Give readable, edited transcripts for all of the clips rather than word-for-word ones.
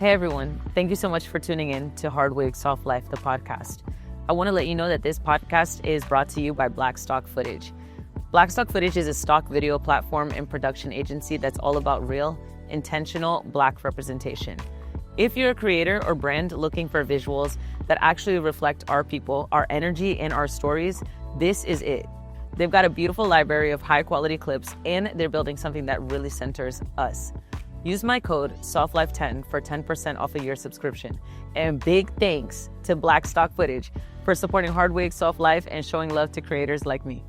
Hey everyone, thank you so much for tuning in to Hardwig Soft Life, the podcast. I want to let you know that this podcast is brought to you by Black Stock Footage. Black Stock Footage is a stock video platform and production agency that's all about real, intentional Black representation. If you're a creator or brand looking for visuals that actually reflect our people, our energy, and our stories, this is it. They've got a beautiful library of high quality clips, and they're building something that really centers us. Use my code SOFTLIFE10 for 10% off a year subscription. And big thanks to Black Stock Footage for supporting Hardwig Soft Life and showing love to creators like me.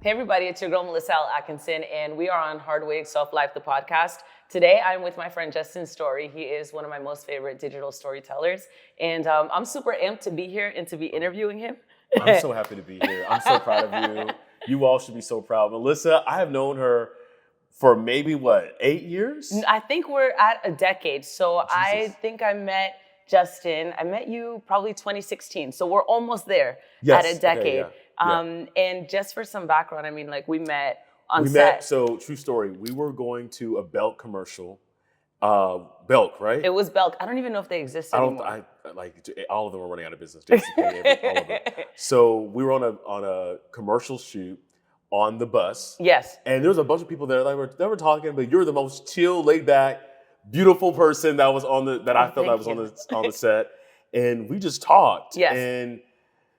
Hey everybody, it's your girl Melissa L. Atkinson, and we are on Hardwig Soft Life, the podcast. Today I'm with my friend Justin Storey. He is one of my most favorite digital storytellers, and I'm super amped to be here and to be interviewing him. I'm so happy to be here. I'm so proud of you. You all should be so proud. Melissa, I have known her for maybe, 8 years? I think we're at a decade. So Jesus. I think I met Justin. I met you probably 2016. So we're almost there Yes. at a decade. Okay, yeah. And just for some background, I mean, like we met on set. So true story. We were going to a Belk commercial. Belk, right? It was Belk. I don't even know if they exist anymore. All of them were running out of business. All of them. So we were on a commercial shoot on the bus. Yes. And there was a bunch of people there that were talking, but you're the most chill, laid back, beautiful person that was on the set. And we just talked. Yes. And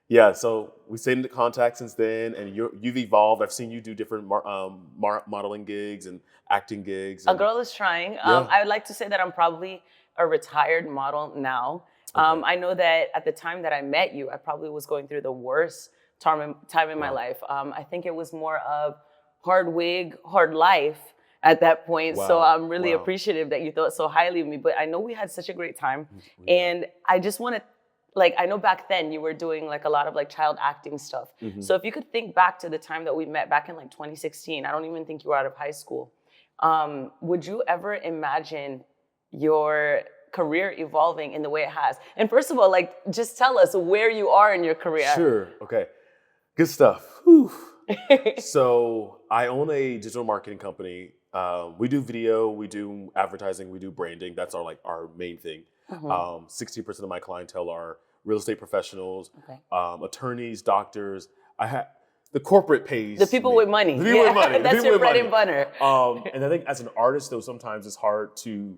yeah, so we stayed into contact since then, and you've evolved. I've seen you do different modeling gigs and acting gigs. A girl is trying. Yeah. I would like to say that I'm probably a retired model now. Okay. I know that at the time that I met you, I probably was going through the worst time in my life. I think it was more of hard wig, hard life at that point. Wow. So I'm really Wow. appreciative that you thought so highly of me. But I know we had such a great time. Yeah. And I just want to, I know back then you were doing a lot of child acting stuff. Mm-hmm. So if you could think back to the time that we met back in 2016, I don't even think you were out of high school. Would you ever imagine your career evolving in the way it has? And first of all, just tell us where you are in your career. Sure. Okay. Good stuff. Whew. So I own a digital marketing company. We do video, we do advertising, we do branding. That's our main thing. Mm-hmm. 60% of my clientele are real estate professionals, Okay. Attorneys, doctors. The corporate pays The people me. with money. The people with money. The That's people your with bread money. and butter. And I think as an artist, though, sometimes it's hard to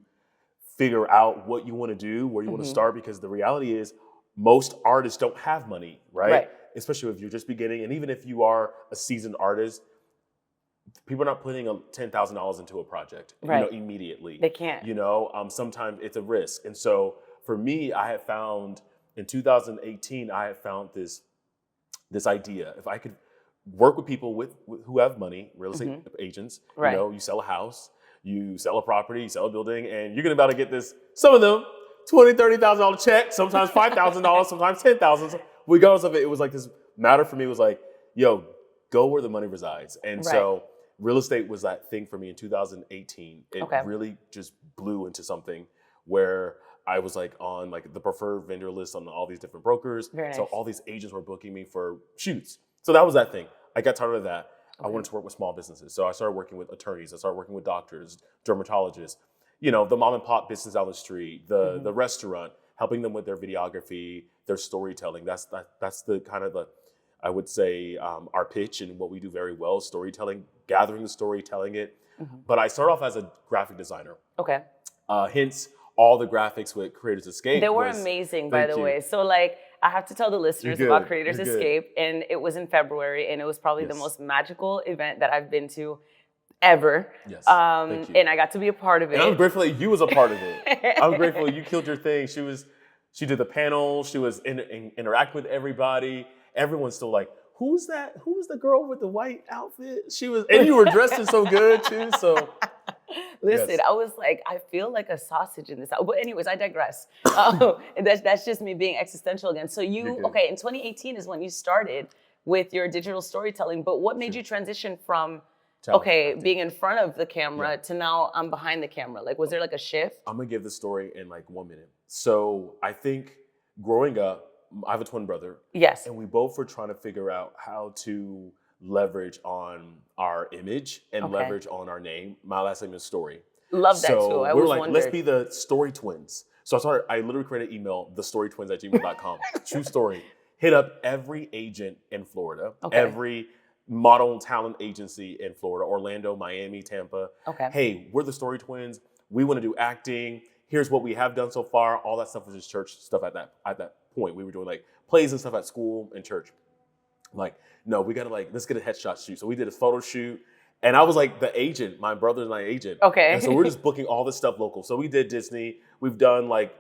figure out what you want to do, where you want to start, because the reality is most artists don't have money, right? Especially if you're just beginning. And even if you are a seasoned artist, people are not putting $10,000 into a project immediately. They can't. Sometimes it's a risk. And so for me, I had found in 2018, I had found this idea. If I could work with people who have money, real estate agents, Right. You sell a house, you sell a property, you sell a building, and you're going to about to get this, some of them, $20,000, $30,000 check, sometimes $5,000, sometimes $10,000. Regardless of it, it was this matter for me was go where the money resides. And so real estate was that thing for me in 2018. It really just blew into something where I was on the preferred vendor list on all these different brokers. Very nice. So all these agents were booking me for shoots. So that was that thing. I got tired of that. I wanted to work with small businesses. So I started working with attorneys. I started working with doctors, dermatologists, the mom and pop business down the street, the restaurant, helping them with their videography, their storytelling. That's the kind of I would say our pitch and what we do very well, storytelling, gathering the story, telling it. Mm-hmm. But I started off as a graphic designer. Okay. Hence all the graphics with Creators Escape. They were amazing, by the way. So I have to tell the listeners about Creators Escape, and it was in February, and it was probably the most magical event that I've been to ever. Yes. Thank you. And I got to be a part of it. And I'm grateful that you was a part of it. I'm grateful you killed your thing. She did the panel. She was interacting with everybody. Everyone's still who's that? Who's the girl with the white outfit? And you were dressing so good too. So listen, yes. I was I feel like a sausage in this house. But anyways, I digress. And that's just me being existential again. So in 2018 is when you started with your digital storytelling. But what made you transition from being in front of the camera to now I'm behind the camera? Was there a shift? I'm gonna give the story in 1 minute. So I think growing up, I have a twin brother. Yes. And we both were trying to figure out how to leverage on our image and leverage on our name. My last name is Storey. Love that too. I we're always wondered. let's be the Storey twins. So I literally created an email, thestorytwins@gmail.com. True story. Hit up every agent in Florida, every model talent agency in Florida, Orlando, Miami, Tampa. Hey, we're the Story Twins. We want to do acting. Here's what we have done so far. All that stuff was just church stuff at that point. We were doing like plays and stuff at school and church. Like, no, we gotta let's get a headshot shoot. So we did a photo shoot. And I was like the agent, my brother's my agent. And so we're just booking all this stuff local. So we did Disney. We've done like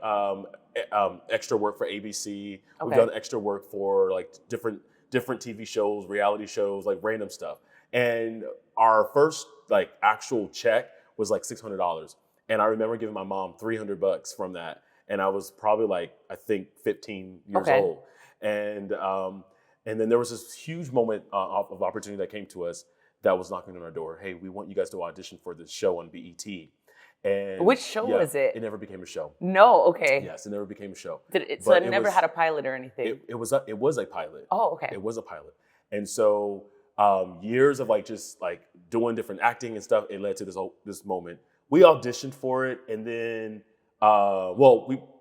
extra work for ABC. We've done extra work for like different TV shows, reality shows, like random stuff. And our first like actual check was like $600. And I remember giving my mom $300 from that. And I was probably like, I think 15 years old. And then there was this huge moment of opportunity that came to us that was knocking on our door. Hey, we want you guys to audition for this show on BET. And which show was it? It never became a show. No, okay. Yes, it never became a show. So it never had a pilot or anything? It was a pilot. Oh, okay. It was a pilot. And so years of like just like doing different acting and stuff, it led to this moment. We auditioned for it, and then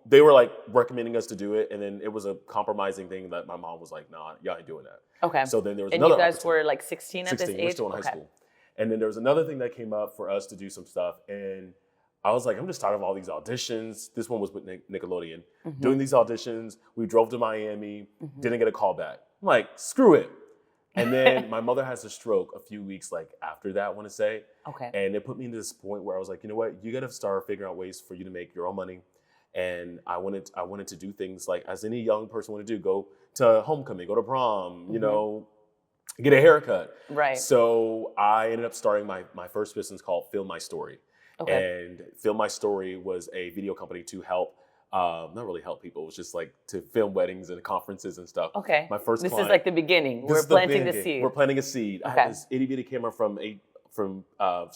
they were like recommending us to do it, and then it was a compromising thing that my mom was like, "Nah, y'all ain't doing that." Okay. So then there was and another. And you guys were like 16 at this age? We're still in high school. And then there was another thing that came up for us to do some stuff, and I was like, I'm just tired of all these auditions. This one was with Nickelodeon. Doing these auditions, we drove to Miami, didn't get a call back. I'm like, screw it. And then my mother has a stroke a few weeks like after that, I want to say. And it put me into this point where I was like, you know what? You got to start figuring out ways for you to make your own money. And I wanted to do things like, as any young person would do, go to homecoming, go to prom, you know, get a haircut. Right. So I ended up starting my first business called Film My Story. And Film My Story was a video company to help, not really help people, it was just like to film weddings and conferences and stuff. My first This client, is like the beginning. We're planting the seed. We're planting a seed. I had this itty bitty camera from some, I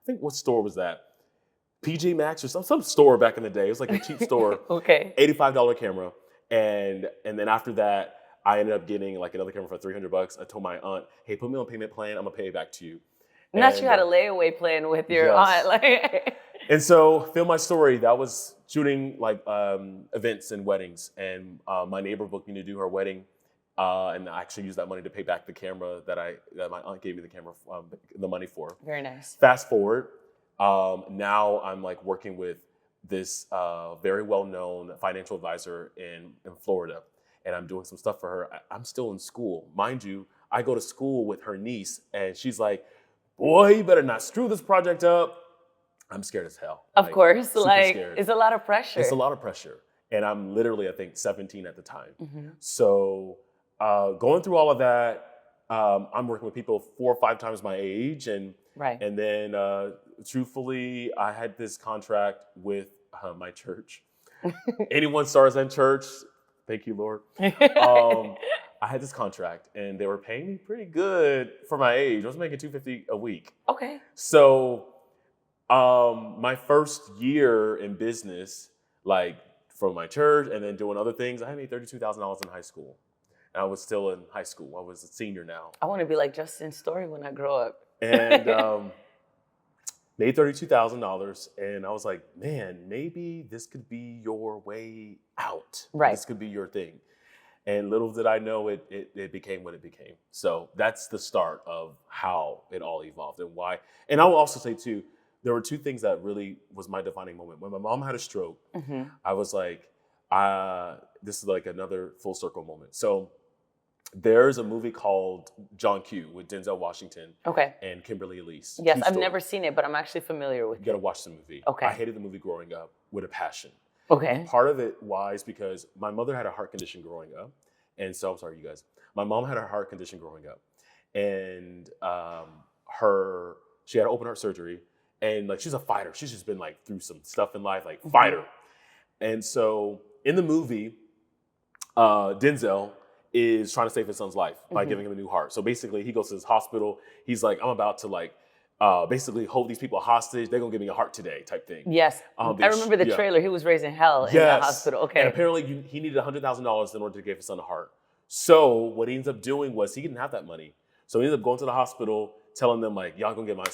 think what store was that? PJ Maxx or some store back in the day. It was like a cheap store. $85 camera. And then after that, I ended up getting like another camera for $300. I told my aunt, hey, put me on payment plan. I'm gonna pay it back to you. Not you had a layaway plan with your aunt. Like. And so Film My Story, that was shooting like events and weddings. And my neighbor booked me to do her wedding. And I actually used that money to pay back the camera that my aunt gave me the money for. Very nice. Fast forward, now I'm like working with this very well-known financial advisor in Florida. And I'm doing some stuff for her. I'm still in school. Mind you, I go to school with her niece, and she's like, boy, you better not screw this project up. I'm scared as hell. Of course, like, scared. It's a lot of pressure. It's a lot of pressure. And I'm literally, I think, 17 at the time. So going through all of that, I'm working with people 4 or 5 times my age. And then truthfully, I had this contract with my church. Anyone stars in church, thank you, Lord. I had this contract, and they were paying me pretty good for my age. I was making $250 a week. So my first year in business, like from my church and then doing other things, I made $32,000 in high school. And I was still in high school. I was a senior now. I want to be like Justin Storey when I grow up. And made $32,000, and I was like, man, maybe this could be your way out. This could be your thing. And little did I know it became what it became. So that's the start of how it all evolved and why. And I will also say too, there were 2 things that really was my defining moment. When my mom had a stroke, I was like, this is like another full circle moment. So there's a movie called John Q with Denzel Washington and Kimberly Elise. Yes, I've never seen it, but I'm actually familiar with it. You gotta watch the movie. I hated the movie growing up with a passion. Okay. Part of it was because my mother had a heart condition growing up. And so, I'm sorry, you guys. My mom had a heart condition growing up. And she had open heart surgery. And like, she's a fighter. She's just been like through some stuff in life, like fighter. And so in the movie, Denzel is trying to save his son's life by giving him a new heart. So basically he goes to this hospital. He's like, I'm about to like, basically hold these people hostage. They're gonna give me a heart today type thing. Yes, I remember the trailer. He was raising hell in the hospital. And apparently he needed $100,000 in order to give his son a heart. So what he ends up doing was he didn't have that money. So he ended up going to the hospital, telling them like, y'all gonna get my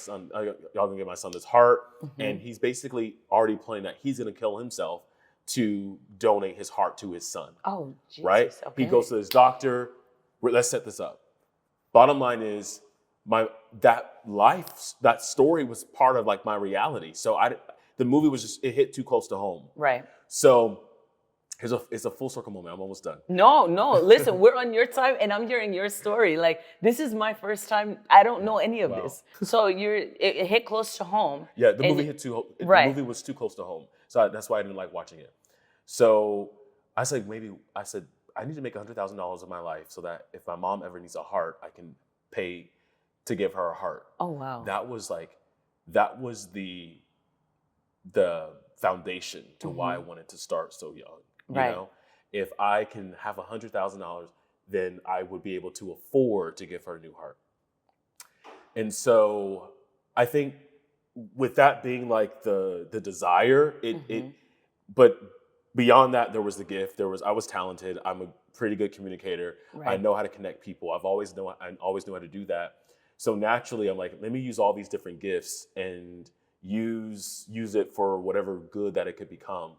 son this heart. And he's basically already planning that he's gonna kill himself to donate his heart to his son. Oh, Jesus. Right? Okay. He goes to his doctor. Let's set this up. Bottom line is, that story was part of like my reality. So the movie was just, it hit too close to home. Right. So it's a full circle moment. I'm almost done. No, listen, we're on your time and I'm hearing your story. Like, this is my first time. I don't know any of this. So it hit close to home. Yeah, the movie the movie was too close to home. So that's why I didn't like watching it. So I said, I need to make $100,000 of my life so that if my mom ever needs a heart, I can pay to give her a heart. Oh, wow. That was the foundation to why I wanted to start so young. You know, if I can have $100,000, then I would be able to afford to give her a new heart. And so I think with that being like the desire, but beyond that, there was the gift. I was talented. I'm a pretty good communicator. Right. I know how to connect people. I always knew how to do that. So naturally, I'm like, let me use all these different gifts and use it for whatever good that it could become.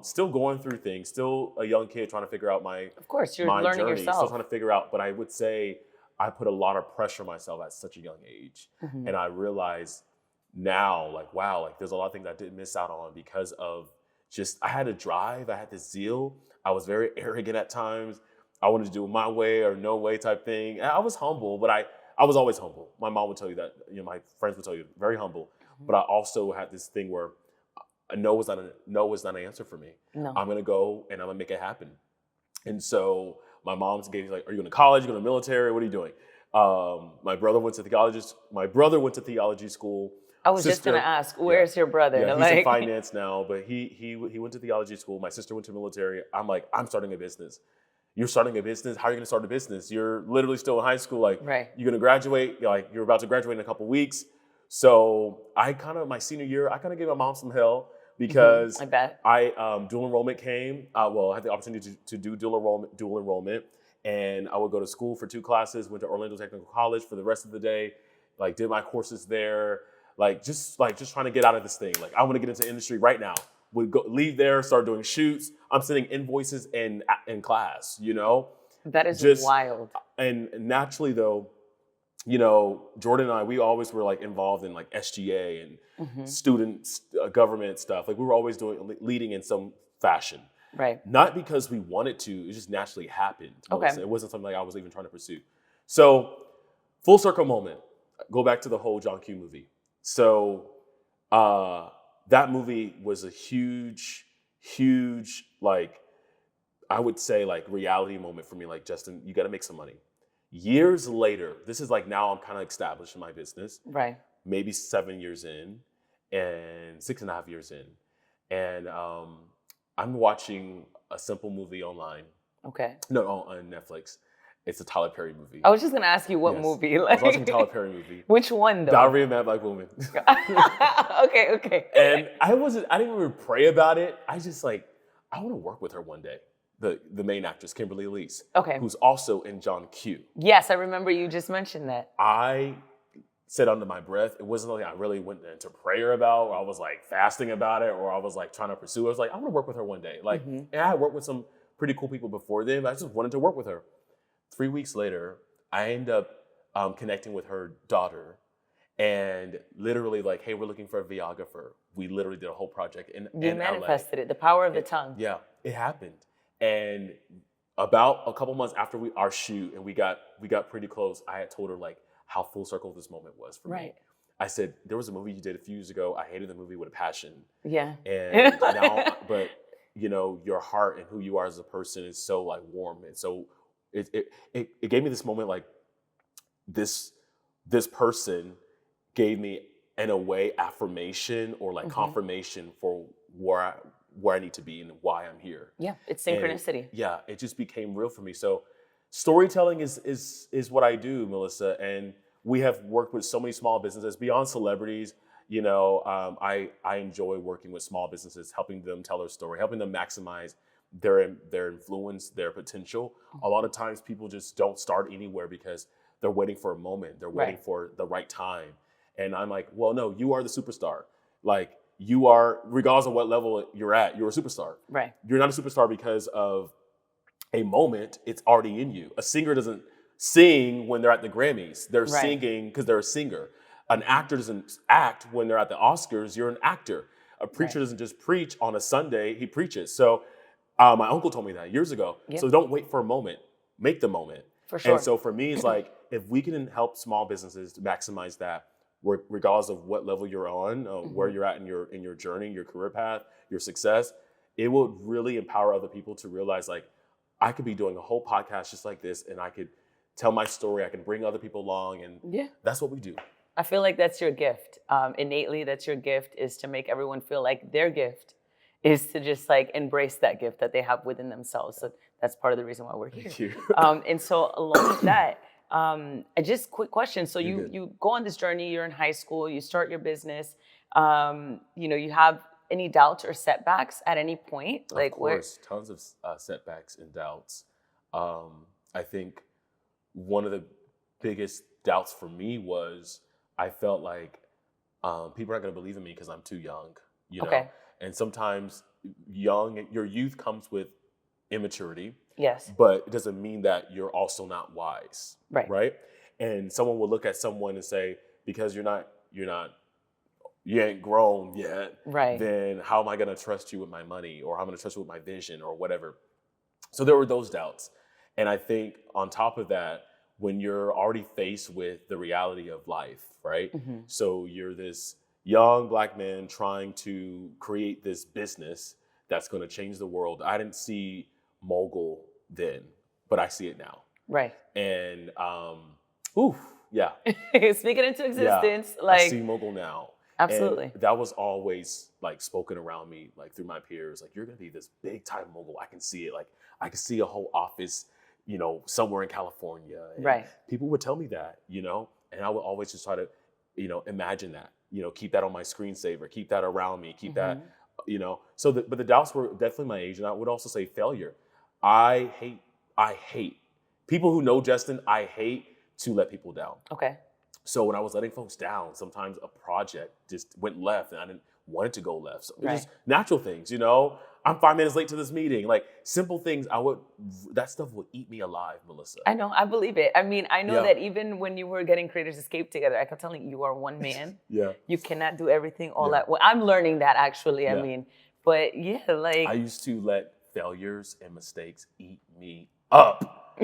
Still going through things, still a young kid trying to figure out of course, you're my learning journey, yourself. still trying to figure out, but I would say I put a lot of pressure on myself at such a young age. And I realize now, like, wow, like there's a lot of things I didn't miss out on because of just, I had a drive, I had this zeal. I was very arrogant at times. I wanted to do it my way or no way type thing. And I was humble, but I was always humble. My mom would tell you that, my friends would tell you, very humble. But I also had this thing where no is not an answer for me. No. I'm gonna go and I'm gonna make it happen. And so my mom's gave me like, are you going to college? You going to military? What are you doing? My brother went to theology school. I was just gonna ask, where's your brother? Yeah, he's in finance now, but he went to theology school. My sister went to military. I'm like, I'm starting a business. You're starting a business? How are you gonna start a business? You're literally still in high school. Like, you're gonna graduate. You're about to graduate in a couple weeks. So my senior year, I kind of gave my mom some hell because I bet. Dual enrollment came. I had the opportunity to do dual enrollment, and I would go to school for 2 classes. Went to Orlando Technical College for the rest of the day. Like, did my courses there. Just trying to get out of this thing. Like, I want to get into industry right now. Would go leave there, start doing shoots. I'm sending invoices in class. That is just wild. And naturally, though, Jordan and I, we always were like involved in like SGA and student government stuff. Like, we were always leading in some fashion. Right. Not because we wanted to, it just naturally happened. Okay. It wasn't something like I was even trying to pursue. So, full circle moment. Go back to the whole John Q movie. So, that movie was a huge, like, I would say, like, reality moment for me. Like, Justin, you got to make some money. Years later, this is like, now I'm kind of established in my business. Right. Maybe 7 years in and 6.5 years in. And I'm watching a simple movie online. Okay. No, on Netflix. It's a Tyler Perry movie. I was just going to ask you what movie. Like, I was watching a Tyler Perry movie. Which one, though? Diary of a Mad Black Woman. Okay. And I didn't even pray about it. I just I want to work with her one day. The main actress, Kimberly Elise. Okay. Who's also in John Q. Yes, I remember you just mentioned that. I said under my breath, it wasn't something I really went into prayer about, or I was like fasting about it, or I was like trying to pursue it. I was like, I want to work with her one day. Like, and I had worked with some pretty cool people before then, but I just wanted to work with her. 3 weeks later, I end up connecting with her daughter, and literally like, hey, we're looking for a videographer. We literally did a whole project in LA. You manifested it, the power of the tongue. Yeah, it happened. And about a couple months after our shoot, and we got pretty close, I had told her like how full circle this moment was for me. I said, there was a movie you did a few years ago. I hated the movie with a passion. Yeah. And now, but your heart and who you are as a person is so like warm, and so it gave me this moment, like this person gave me, in a way, affirmation or like confirmation for where I need to be and why I'm here. Yeah, it's synchronicity. It just became real for me. So storytelling is what I do, Melissa, and we have worked with so many small businesses beyond celebrities. I enjoy working with small businesses, helping them tell their story, helping them maximize their influence, their potential. A lot of times people just don't start anywhere because they're waiting for a moment. They're waiting for the right time. And I'm like, well, no, you are the superstar. Like, you are, regardless of what level you're at, you're a superstar. Right. You're not a superstar because of a moment. It's already in you. A singer doesn't sing when they're at the Grammys. They're Right. singing because they're a singer. An actor doesn't act when they're at the Oscars. You're an actor. A preacher doesn't just preach on a Sunday. He preaches. So my uncle told me that years ago. Yep. So don't wait for a moment. Make the moment. For sure. And so for me, it's like, if we can help small businesses to maximize that, regardless of what level you're on, where you're at in your journey, your career path, your success, it will really empower other people to realize, like, I could be doing a whole podcast just like this, and I could tell my story. I can bring other people along, and that's what we do. I feel like that's your gift. Innately, that's your gift, is to make everyone feel like their gift is to just like embrace that gift that they have within themselves. So that's part of the reason why we're here. Thank you. And so along with that, just quick question. So you go on this journey, you're in high school, you start your business, you have any doubts or setbacks at any point? Of course, tons of setbacks and doubts. I think one of the biggest doubts for me was I felt like people aren't going to believe in me because I'm too young, know? And sometimes your youth comes with immaturity. Yes. But it doesn't mean that you're also not wise. Right. And someone will look at someone and say, because you ain't grown yet, then how am I going to trust you with my money, or how am I going to trust you with my vision, or whatever? So there were those doubts. And I think on top of that, when you're already faced with the reality of life, right? Mm-hmm. So you're this young Black man trying to create this business that's going to change the world. I didn't see mogul then, but I see it now. Right. And, speaking into existence, I see mogul now. Absolutely. And that was always like spoken around me, like through my peers, like, you're going to be this big time mogul. I can see it. Like, I can see a whole office, somewhere in California. And people would tell me that, and I would always just try to, imagine that, keep that on my screensaver, keep that around me, keep that, but the doubts were definitely my age. And I would also say failure. I hate people who know Justin. I hate to let people down. Okay. So when I was letting folks down, sometimes a project just went left and I didn't want it to go left. So it's just natural things, I'm 5 minutes late to this meeting. Like, simple things, that stuff would eat me alive, Melissa. I know, I believe it. I mean, I know that even when you were getting Creators Escape together, I kept telling you are one man. You cannot do everything all at once. I'm learning that, actually. I mean, but I used to let failures and mistakes eat me up.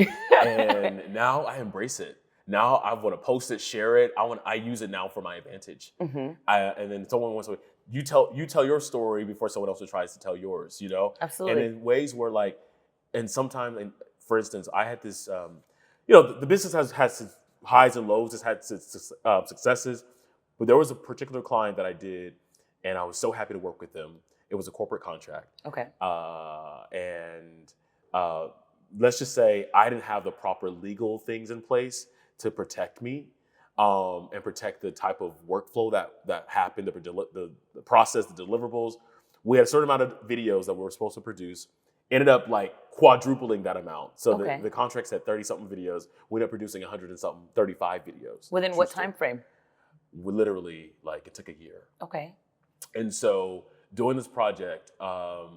And now I embrace it. Now I want to post it, share it. I use it now for my advantage. Mm-hmm. And then someone wants to, you tell your story before someone else tries to tell yours, Absolutely. And in ways where, like, and sometimes, for instance, I had this, the business has its highs and lows. It's had its successes, but there was a particular client that I did, and I was so happy to work with them. It was a corporate contract. Okay. Let's just say I didn't have the proper legal things in place to protect me, and protect the type of workflow that happened, the process, the deliverables. We had a certain amount of videos that we were supposed to produce, ended up like quadrupling that amount. So the contract said 30-something videos. We ended up producing 100 and something, 35 videos. Within what time frame? Literally, like, it took a year. Okay. And so doing this project, the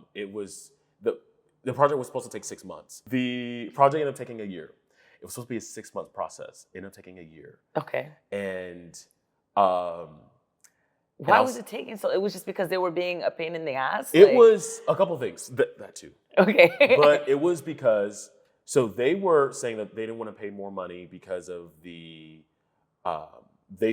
project was supposed to take 6 months. The project ended up taking a year. It was supposed to be a 6-month process. It ended up taking a year. Okay. And why was it taking so? It was just because they were being a pain in the ass? It was a couple things. That too. Okay. But it was because, so they were saying that they didn't want to pay more money because of they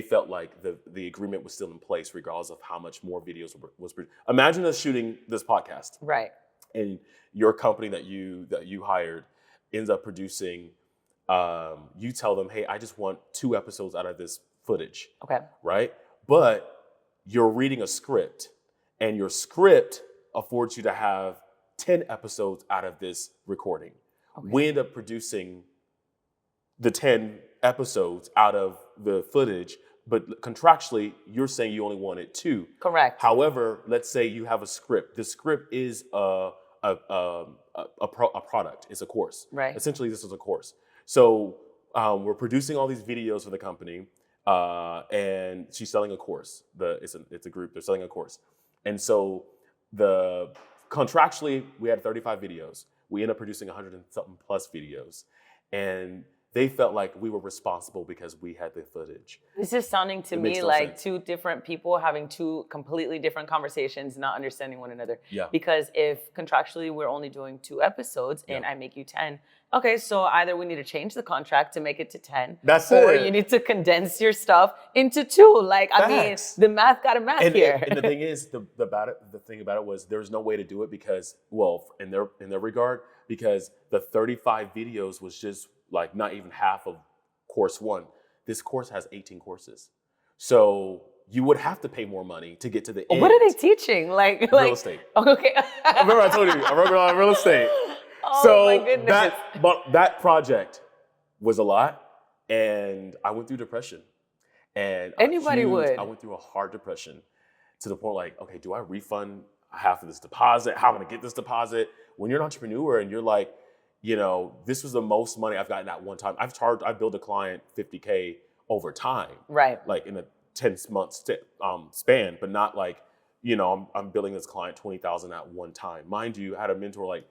felt like the agreement was still in place regardless of how much more videos was produced. Imagine us shooting this podcast. Right. And your company that you hired ends up producing, you tell them, hey, I just want 2 episodes out of this footage. Okay. Right? But you're reading a script, and your script affords you to have 10 episodes out of this recording. Okay. We end up producing the 10 episodes out of the footage, but contractually, you're saying you only wanted 2. Correct. However, let's say you have a script. The script is a product. It's a course. Right. Essentially, this is a course. So we're producing all these videos for the company, and she's selling a course. It's a group. They're selling a course, And so contractually, we had 35 videos. We ended up producing 100 and something plus videos. And they felt like we were responsible because we had the footage. This is sounding to me like two different people having two completely different conversations, not understanding one another. Yeah. Because if contractually we're only doing 2 episodes and I make you 10, okay, so either we need to change the contract to make it to 10. That's or it. You need to condense your stuff into 2. Like, I mean, the math got a math here. And the thing is, the thing about it was there was no way to do it because, well, in their regard, because the 35 videos was just like not even half of course 1. This course has 18 courses. So you would have to pay more money to get to the end. What are they teaching? Like real estate. Okay. Remember I told you, I work on real estate. Oh so my goodness. that project was a lot, and I went through depression. And anybody would. I went through a hard depression to the point like, okay, do I refund half of this deposit? How am I gonna get this deposit? When you're an entrepreneur and you're like, you know, this was the most money I've gotten at one time. I billed a client $50K over time. Right. Like in a 10-month span, but not like, you know, I'm billing this client $20,000 at one time. Mind you, I had a mentor like,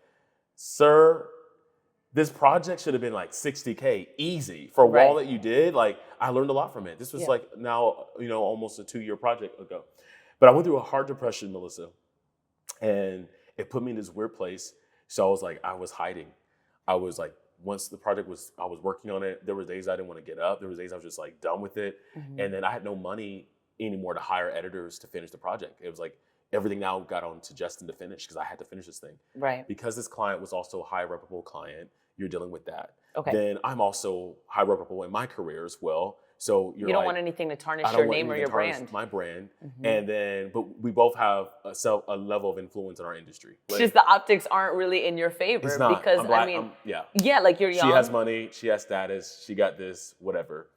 sir, this project should have been like $60K easy for all that you did. Like, I learned a lot from it. This was like now, you know, almost a 2-year project ago. But I went through a hard depression, Melissa, and it put me in this weird place. So I was like, I was hiding. I was like, once the project I was working on it, there were days I didn't want to get up. There was days I was just like done with it. Mm-hmm. And then I had no money anymore to hire editors to finish the project. It was like everything now got on to Justin to finish because I had to finish this thing. Right. Because this client was also a high reputable client, you're dealing with that. Okay. Then I'm also high reputable in my career as well. So you don't want anything to tarnish your name or your brand. My brand. Mm-hmm. And then, but we both have a level of influence in our industry. It's just the optics aren't really in your favor. It's not. Because yeah, like you're young. She has money. She has status. She got this, whatever.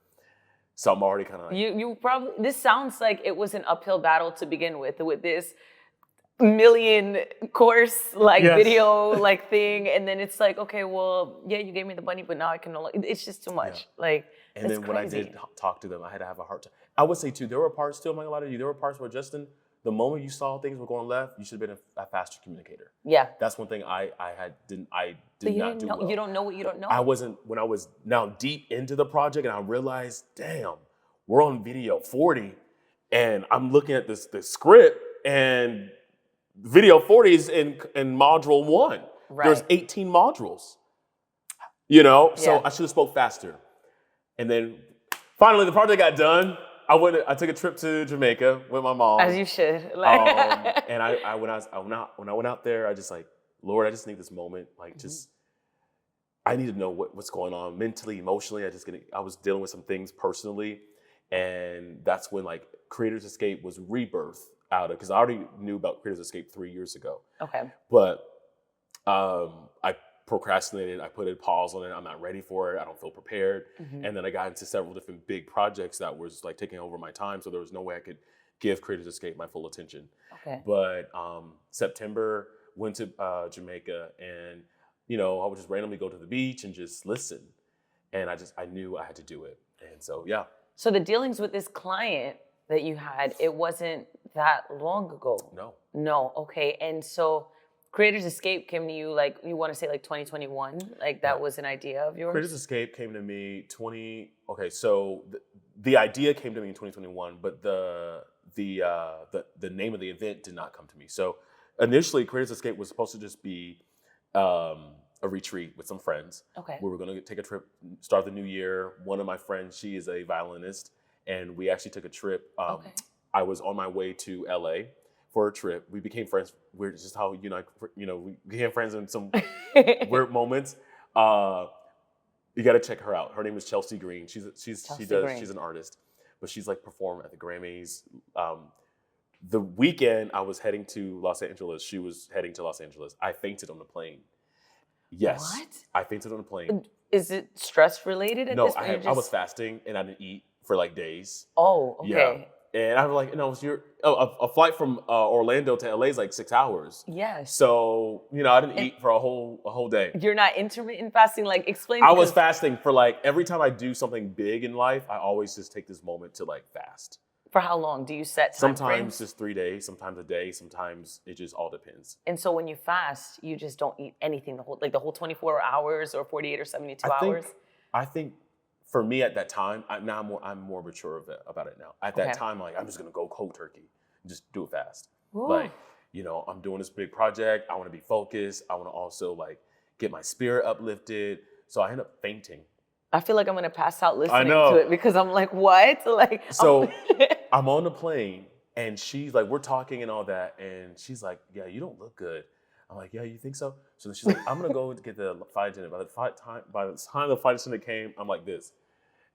So I'm already kind of like. You probably, this sounds like it was an uphill battle to begin with this million course video thing, and then it's like, okay, well, yeah, you gave me the money, but now I can no longer, it's just too much. And then when I did talk to them, I had to have a hard time. I would say too, there were parts still, I'm not gonna lie to you, there were parts where Justin, the moment you saw things were going left, you should have been a faster communicator. Yeah. That's one thing I did not do well. You don't know what you don't know. I wasn't, when I was now deep into the project and I realized, damn, we're on video 40 and I'm looking at the script and video 40 is in module 1. Right. There's 18 modules, you know? So I should have spoke faster. And then finally the project got done. I took a trip to Jamaica with my mom. As you should. And when I went out there, I just like, Lord, I just need this moment. Like, just, I need to know what's going on mentally, emotionally. I was dealing with some things personally. And that's when like Creators Escape was rebirthed out of, because I already knew about Creators Escape 3 years ago. Okay. But I procrastinated. I put a pause on it. I'm not ready for it. I don't feel prepared. Mm-hmm. And then I got into several different big projects that was like taking over my time. So there was no way I could give Creators Escape my full attention. Okay. But September, went to Jamaica, and you know, I would just randomly go to the beach and just listen. And I knew I had to do it. And so, yeah. So the dealings with this client that you had, it wasn't that long ago. No. Okay. And so Creators Escape came to you, like, you want to say like 2021? Like that was an idea of yours? Creators Escape came to me so the idea came to me in 2021, but the name of the event did not come to me. So initially Creators Escape was supposed to just be a retreat with some friends. Okay. We were going to take a trip, start the new year. One of my friends, she is a violinist, and we actually took a trip. I was on my way to LA for a trip. We became friends. We're just how we became friends in some weird moments. You got to check her out. Her name is Chelsea Green. She's an artist, but she's like performed at the Grammys. The weekend I was heading to Los Angeles, she was heading to Los Angeles. I fainted on the plane. Yes. What? I fainted on the plane. Is it stress related at this point? No, I was fasting and I didn't eat for like days. Oh, okay. Yeah. And I was like, a flight from Orlando to LA is like 6 hours. Yes. So, I didn't eat for a whole day. You're not intermittent fasting? Like, explain. I was fasting for like, every time I do something big in life, I always just take this moment to like fast. For how long? Do you set time Sometimes frames? just 3 days, sometimes a day, sometimes it just all depends. And so when you fast, you just don't eat anything the whole 24 hours or 48 or 72 hours? I think for me at that time, I'm more mature about it now. At that time, like, I'm just gonna go cold turkey and just do it fast. Ooh. Like, I'm doing this big project. I want to be focused. I want to also like get my spirit uplifted. So I end up fainting. I feel like I'm gonna pass out listening to it because I'm like, what? Like, so I'm on the plane and she's like, we're talking and all that, and she's like, yeah, you don't look good. I'm like, yeah, you think so? So she's like, I'm gonna go and get the flight attendant. By the time the flight attendant came, I'm like this.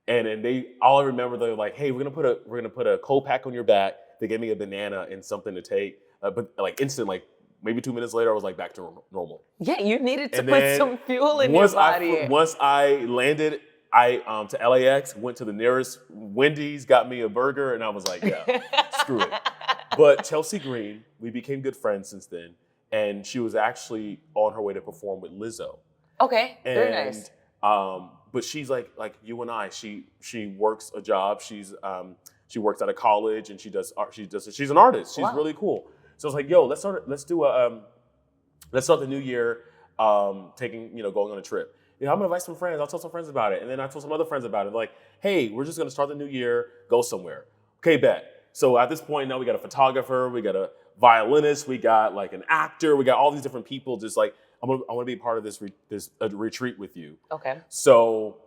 And then all I remember, they're like, hey, we're gonna put a cold pack on your back. They gave me a banana and something to take, but like instant, like maybe 2 minutes later, I was like back to normal. Yeah, you needed to put some fuel in your body. Once I landed, I to LAX, went to the nearest Wendy's, got me a burger, and I was like, yeah, screw it. But Chelsea Green, we became good friends since then, and she was actually on her way to perform with Lizzo. Okay, very nice. But she's like you and I. She works a job. She works out of college and she's an artist. She's really cool. So I was like, yo, let's start the new year going on a trip. I'm gonna invite some friends. I'll tell some friends about it. And then I told some other friends about it. Like, hey, we're just gonna start the new year, go somewhere. Okay, bet. So at this point now we got a photographer, we got a violinist, we got like an actor, we got all these different people just like, I want to be part of this retreat with you. Okay. So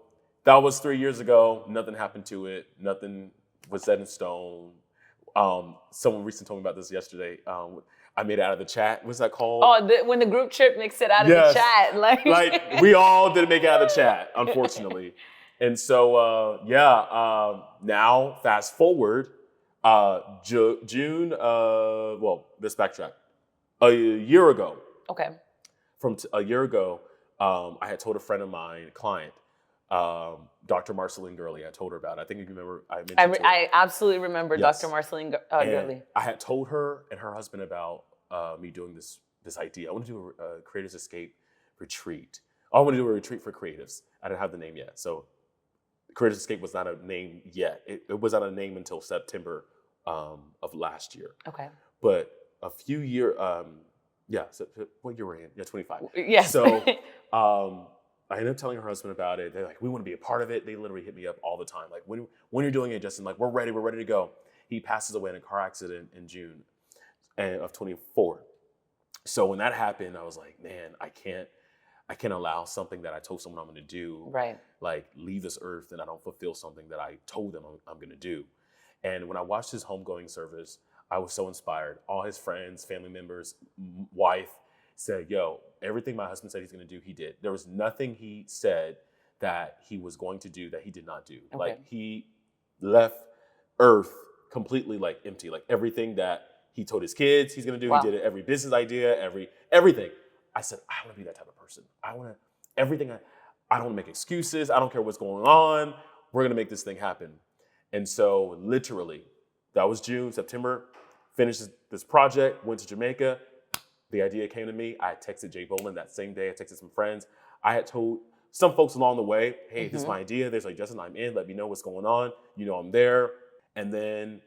that was 3 years ago. Nothing happened to it. Nothing was set in stone. Someone recently told me about this yesterday. I made it out of the chat. What's that called? Oh, when the group trip makes it out of the chat. Like we all didn't make it out of the chat, unfortunately. And so, now fast forward, June, let's backtrack. A year ago. Okay. A year ago, I had told a friend of mine, a client, Dr. Marceline Gurley. I told her about it. I think you remember I mentioned I absolutely remember Dr. Marceline Gurley. I had told her and her husband about me doing this idea. I want to do a Creators Escape retreat. I want to do a retreat for creatives. I didn't have the name yet. So Creators Escape was not a name yet. It was not a name until September of last year. Okay. But a few years... so what year were we in? Yeah, 25. Yes. So I ended up telling her husband about it. They're like, we want to be a part of it. They literally hit me up all the time. Like, when you're doing it, Justin, like, we're ready to go. He passes away in a car accident in June of 24. So when that happened, I was like, man, I can't allow something that I told someone I'm going to do, right? Like, leave this earth and I don't fulfill something that I told them I'm going to do. And when I watched his homegoing service, I was so inspired. All his friends, family members, wife said, yo, everything my husband said he's going to do, he did. There was nothing he said that he was going to do that he did not do. Okay. Like, he left earth completely like empty. Like, everything that he told his kids he's going to do, he did it. Every business idea, everything. I said, I want to be that type of person. I don't want to make excuses. I don't care what's going on. We're going to make this thing happen. And so literally, that was June, September, finished this project, went to Jamaica. The idea came to me. I texted Jay Bolin that same day. I texted some friends. I had told some folks along the way, hey, this is my idea. They're like, Justin, I'm in. Let me know what's going on. I'm there. And then,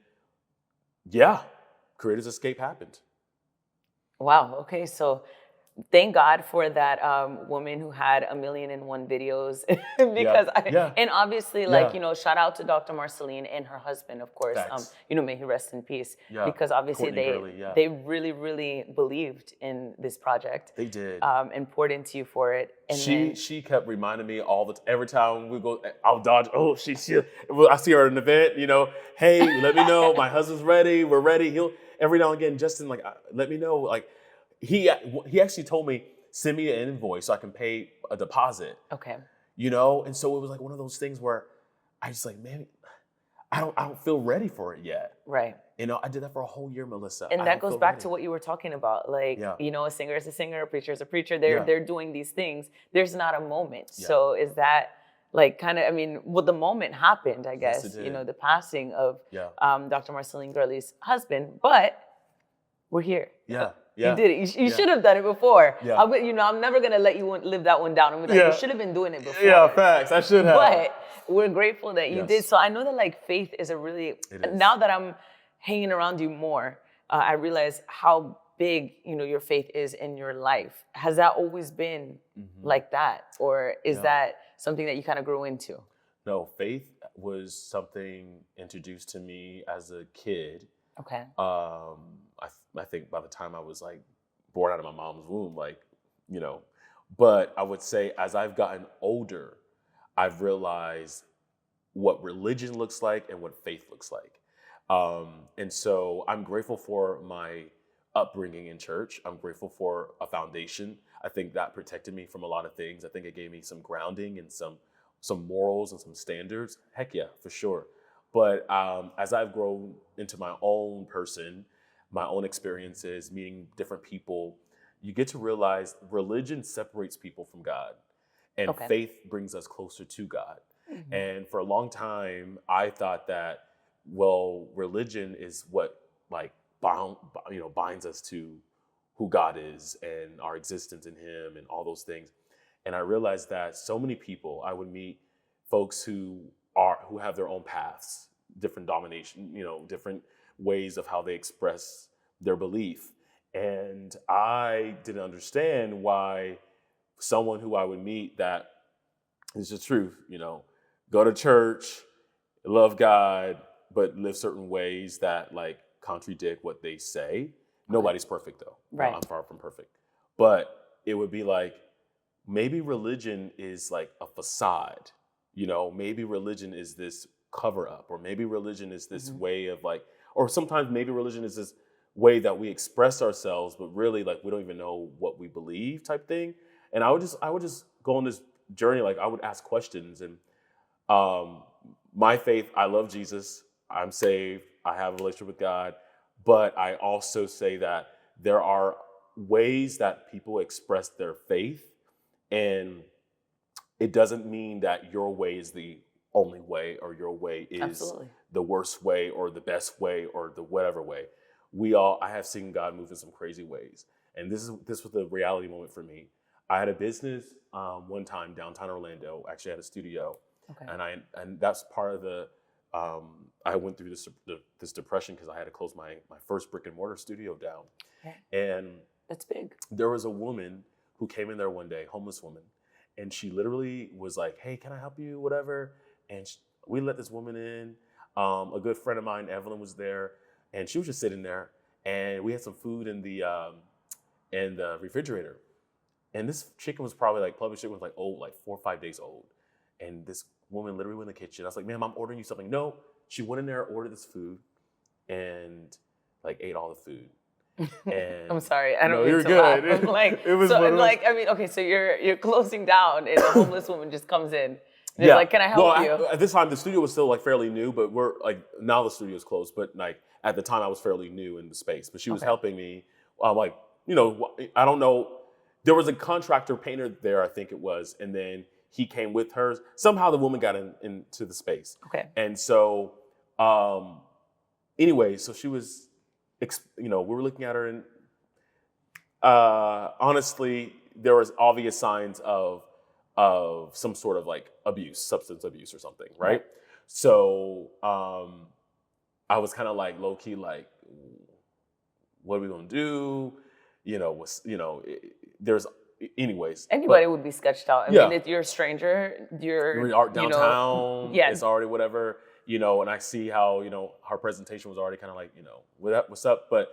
Creators Escape happened. Wow. Okay. So thank God for that woman who had 1,000,001 videos because and obviously shout out to Dr. Marceline and her husband, of course. May he rest in peace because obviously they really, really believed in this project. They did. And poured into you for it. And she kept reminding me every time we go, I'll dodge. Oh, I see her at an event, hey, let me know. My husband's ready. We're ready. He'll every now and again, Justin, like, let me know, like, he actually told me, send me an invoice so I can pay a deposit. Okay. And so it was like one of those things where I just like, man, I don't feel ready for it yet. Right. I did that for a whole year, Melissa. And that goes back to what you were talking about. Like, a singer is a singer, a preacher is a preacher. They're doing these things. There's not a moment. Yeah. So is that like kind of, the moment happened, I guess, yes, the passing of Dr. Marceline Gurley's husband, but we're here. Yeah. You did it. You should have done it before. Yeah. I'm never going to let you live that one down. I'm like, you should have been doing it before. Yeah, facts. I should have. But we're grateful that you did. So I know that like faith is now that I'm hanging around you more, I realize how big, your faith is in your life. Has that always been like that? Or is that something that you kind of grew into? No, faith was something introduced to me as a kid. Okay. I think by the time I was like born out of my mom's womb, but I would say as I've gotten older, I've realized what religion looks like and what faith looks like. And so I'm grateful for my upbringing in church. I'm grateful for a foundation. I think that protected me from a lot of things. I think it gave me some grounding and some morals and some standards. Heck yeah, for sure. But as I've grown into my own person, my own experiences, meeting different people, you get to realize religion separates people from God, and faith brings us closer to God. Mm-hmm. And for a long time, I thought that, religion is what binds us to who God is and our existence in Him and all those things. And I realized that so many people, I would meet folks who have their own paths, different domination, different ways of how they express their belief. And I didn't understand why someone who I would meet that is the truth, go to church, love God, but live certain ways that like contradict what they say. Nobody's perfect though. Right. I'm far from perfect. But it would be like, maybe religion is like a facade, maybe religion is this cover up, or maybe religion is this way of like, or sometimes maybe religion is this way that we express ourselves, but really like we don't even know what we believe type thing. And I would just go on this journey. Like I would ask questions, and my faith, I love Jesus. I'm saved. I have a relationship with God. But I also say that there are ways that people express their faith, and it doesn't mean that your way is the only way, or your way is the worst way, or the best way, or the whatever way. I have seen God move in some crazy ways. And this was the reality moment for me. I had a business one time downtown Orlando. Actually, I had a studio, and that's part of the. I went through this depression because I had to close my first brick and mortar studio down. Okay. And that's big. There was a woman who came in there one day, homeless woman, and she literally was like, "Hey, can I help you? Whatever." And we let this woman in. A good friend of mine, Evelyn, was there, and she was just sitting there, and we had some food in the refrigerator. And this chicken was probably like, Publix chicken was like old, like 4 or 5 days old. And this woman literally went in the kitchen. I was like, "Ma'am, I'm ordering you something." No, she went in there, ordered this food, and like ate all the food. And I'm sorry, I don't mean to good. laugh. I'm like, it was so you're closing down, and a homeless woman just comes in. And is like, "Can I help you?" At this time, the studio was still like fairly new, but we're like, now the studio's closed. But like at the time, I was fairly new in the space. But she was helping me. I don't know. There was a contractor painter there, I think it was, and then he came with her. Somehow the woman got into the space. Okay. And so, anyway, so she was, we were looking at her, and honestly, there was obvious signs of some sort of like abuse, substance abuse or something, right? So I was kind of like low key, like, what are we gonna do? There's anyways. Anybody would be sketched out. I mean, if you're a stranger, you're downtown. It's already whatever, and I see how, her presentation was already kind of like, what's up? But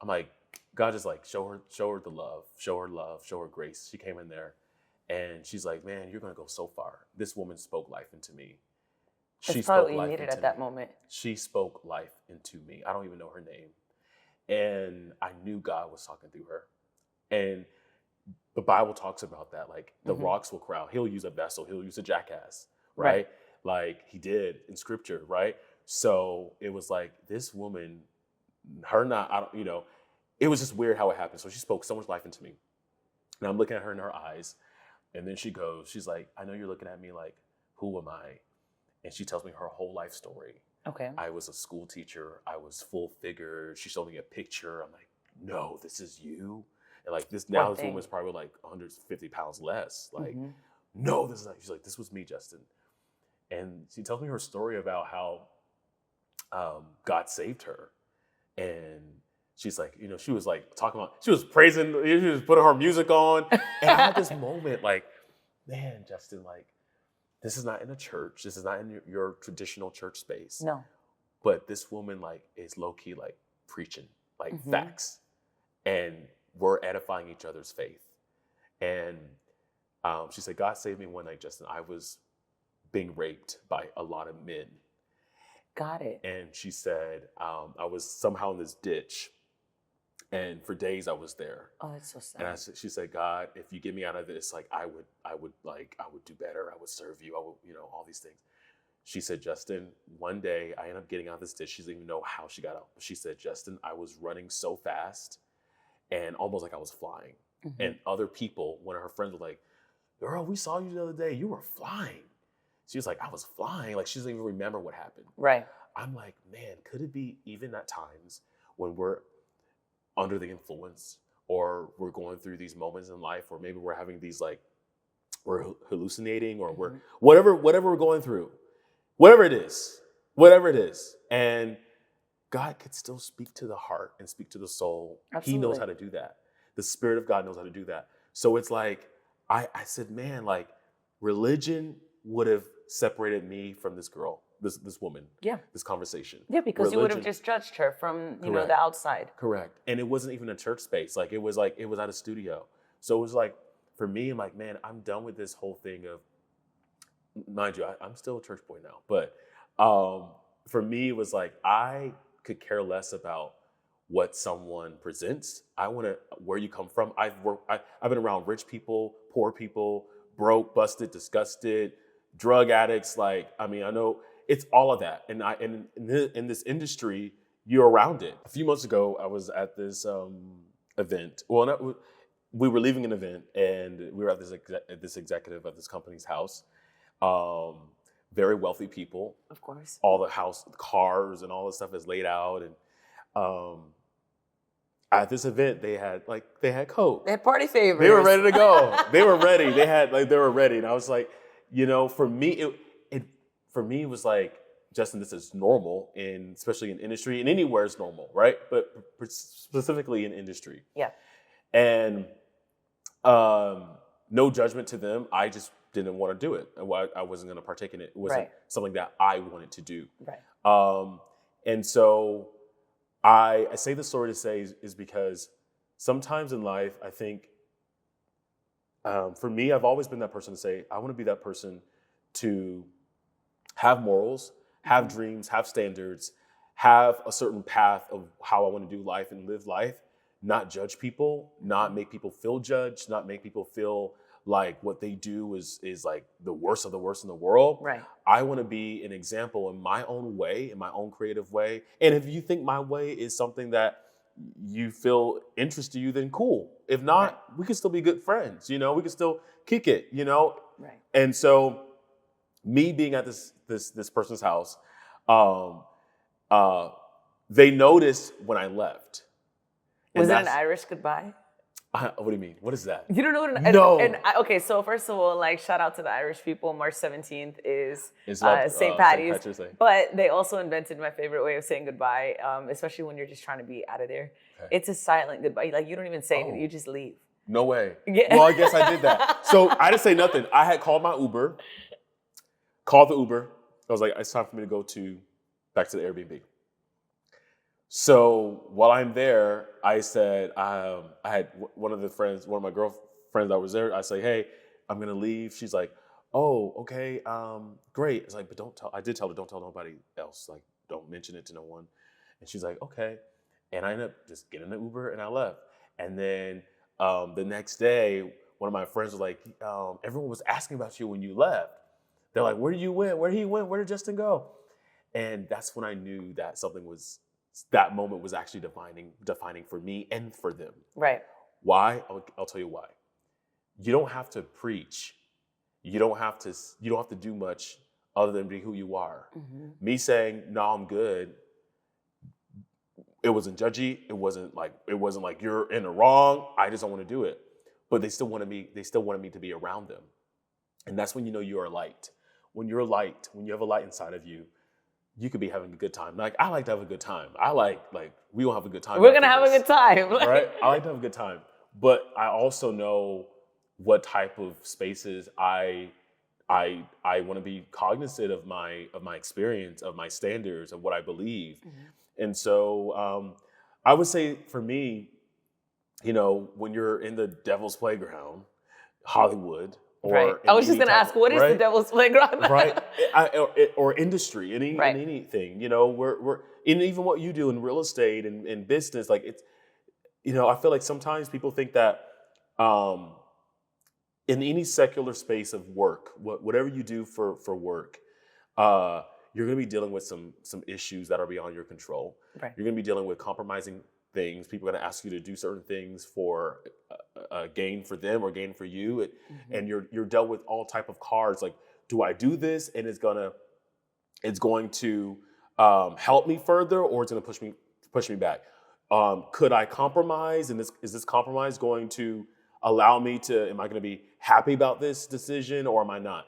I'm like, God just like, show her the love, show her grace. She came in there and she's like, "Man, you're going to go so far." This woman spoke life into me. That's probably what you needed at that moment. She spoke life into me. I don't even know her name. And I knew God was talking through her. And the Bible talks about that. Like the rocks will cry out. He'll use a vessel. He'll use a jackass, right? Like he did in scripture, right? So it was like this woman, it was just weird how it happened. So she spoke so much life into me. And I'm looking at her in her eyes. And then she's like, "I know you're looking at me like, who am I?" And she tells me her whole life story. Okay. I was a school teacher. I was full figure. She showed me a picture. I'm like, no, this is you. And like this Poor now, this thing. woman's probably like 150 pounds less. Like, Mm-hmm. no, this is not. She's like, this was me, Justin. And she tells me her story about how God saved her. And she's like, you know, she was like talking about, she was praising, she was putting her music on. And I had this moment like, man, Justin, like, this is not in a church. This is not in your traditional church space. No. But this woman like is low key like preaching like Mm-hmm. facts. And we're edifying each other's faith. And she said, God saved me one night, Justin. I was being raped by a lot of men. Got it. And she said, I was somehow in this ditch. And for days I was there. Oh, that's so sad. And she said, God, if you get me out of this, like I would do better. I would serve you. I would, you know, all these things. She said, Justin, one day I ended up getting out of this ditch. She doesn't even know how she got out. She said, Justin, I was running so fast and almost like I was flying. Mm-hmm. And other people, one of her friends were like, girl, we saw you the other day. You were flying. She was like, I was flying. Like she doesn't even remember what happened. Right. I'm like, man, could it be even at times when we're under the influence or we're going through these moments in life, or maybe we're having these like, we're hallucinating or we're whatever we're going through, whatever it is. And God could still speak to the heart and speak to the soul. Absolutely. He knows how to do that. The Spirit of God knows how to do that. So it's like, I said, man, like religion would have separated me from this girl, this woman, this conversation. Yeah, because you would have Religion- just judged her from, you know, Correct. the outside. Correct. And it wasn't even a church space. Like it was at a studio. So it was like, for me, I'm like, man, I'm done with this whole thing of, mind you, I'm still a church boy now. But for me, it was like, I could care less about what someone presents. I want to, where you come from. I've been around rich people, poor people, broke, busted, disgusted, drug addicts. Like, I mean, I know it's all of that. And in this industry, you're around it. A few months ago, I was at this event. Well, we were leaving an event, and we were at this executive of this company's house. Very wealthy people. Of course. All the house, cars, and all this stuff is laid out. And at this event, they had Coke. They had party favors. They were ready to go. They were ready. They were ready. And I was like, you know, for me, it was like, Justin, this is normal, and especially in industry, and anywhere is normal, right? But specifically in industry. Yeah. And no judgment to them. I just didn't want to do it. I wasn't going to partake in it. It wasn't something that I wanted to do. Right. And so I say this story to say is because sometimes in life, I think, for me, I've always been that person to say, I want to be that person to have morals, have dreams, have standards, have a certain path of how I want to do life and live life, not judge people, not make people feel judged, not make people feel like what they do is like the worst of the worst in the world. Right. I want to be an example in my own way, in my own creative way. And if you think my way is something that you feel interests you, then cool. If not, we can still be good friends. You know, we can still kick it. You know. Right. And so, me being at this person's house, they noticed when I left. Was it an Irish goodbye? What do you mean? What is that? You don't know what No. Okay, so first of all, like, shout out to the Irish people. March 17th is St. St. Patty's. Patrick's Day. But they also invented my favorite way of saying goodbye, especially when you're just trying to be out of there. Okay. It's a silent goodbye. Like, you don't even say anything. You just leave. No way. Yeah. Well, I guess I did that. So I didn't say nothing. I had called my Uber, called the Uber. I was like, it's time for me to go back to the Airbnb. So while I'm there, I said, I had one of my girlfriends that was there. I say, hey, I'm going to leave. She's like, oh, okay, great. It's like, but I did tell her, don't tell nobody else. Like, don't mention it to no one. And she's like, okay. And I ended up just getting an Uber and I left. And then the next day, one of my friends was like, everyone was asking about you when you left. They're like, where did you went? Where did he went? Where did Justin go? And that's when I knew that that moment was actually defining for me and for them. Right. Why? I'll tell you why. You don't have to preach. You don't have to do much other than be who you are. Mm-hmm. Me saying, no, I'm good, it wasn't judgy. It wasn't like you're in the wrong. I just don't want to do it. But they still wanted me to be around them. And that's when you know you are light. When you're light, when you have a light inside of you, you could be having a good time. Like, I like to have a good time. We gonna have a good time. We're gonna have a good time. Right? I like to have a good time. But I also know what type of spaces I want to be cognizant of my experience, of my standards, of what I believe. And so I would say for me, when you're in the devil's playground, Hollywood, or I was just going to ask, what is the devil's playground? Right. Or industry, in anything, we're in even what you do in real estate and in business, like it's, I feel like sometimes people think that in any secular space of work, whatever you do for work, you're going to be dealing with some issues that are beyond your control. Right. You're going to be dealing with compromising things. People are going to ask you to do certain things for gain for them or gain for you, and you're dealt with all type of cards. Like, do I do this and it's going to help me further, or it's going to push me back? Could I compromise? And is this compromise going to allow me to? Am I going to be happy about this decision, or am I not?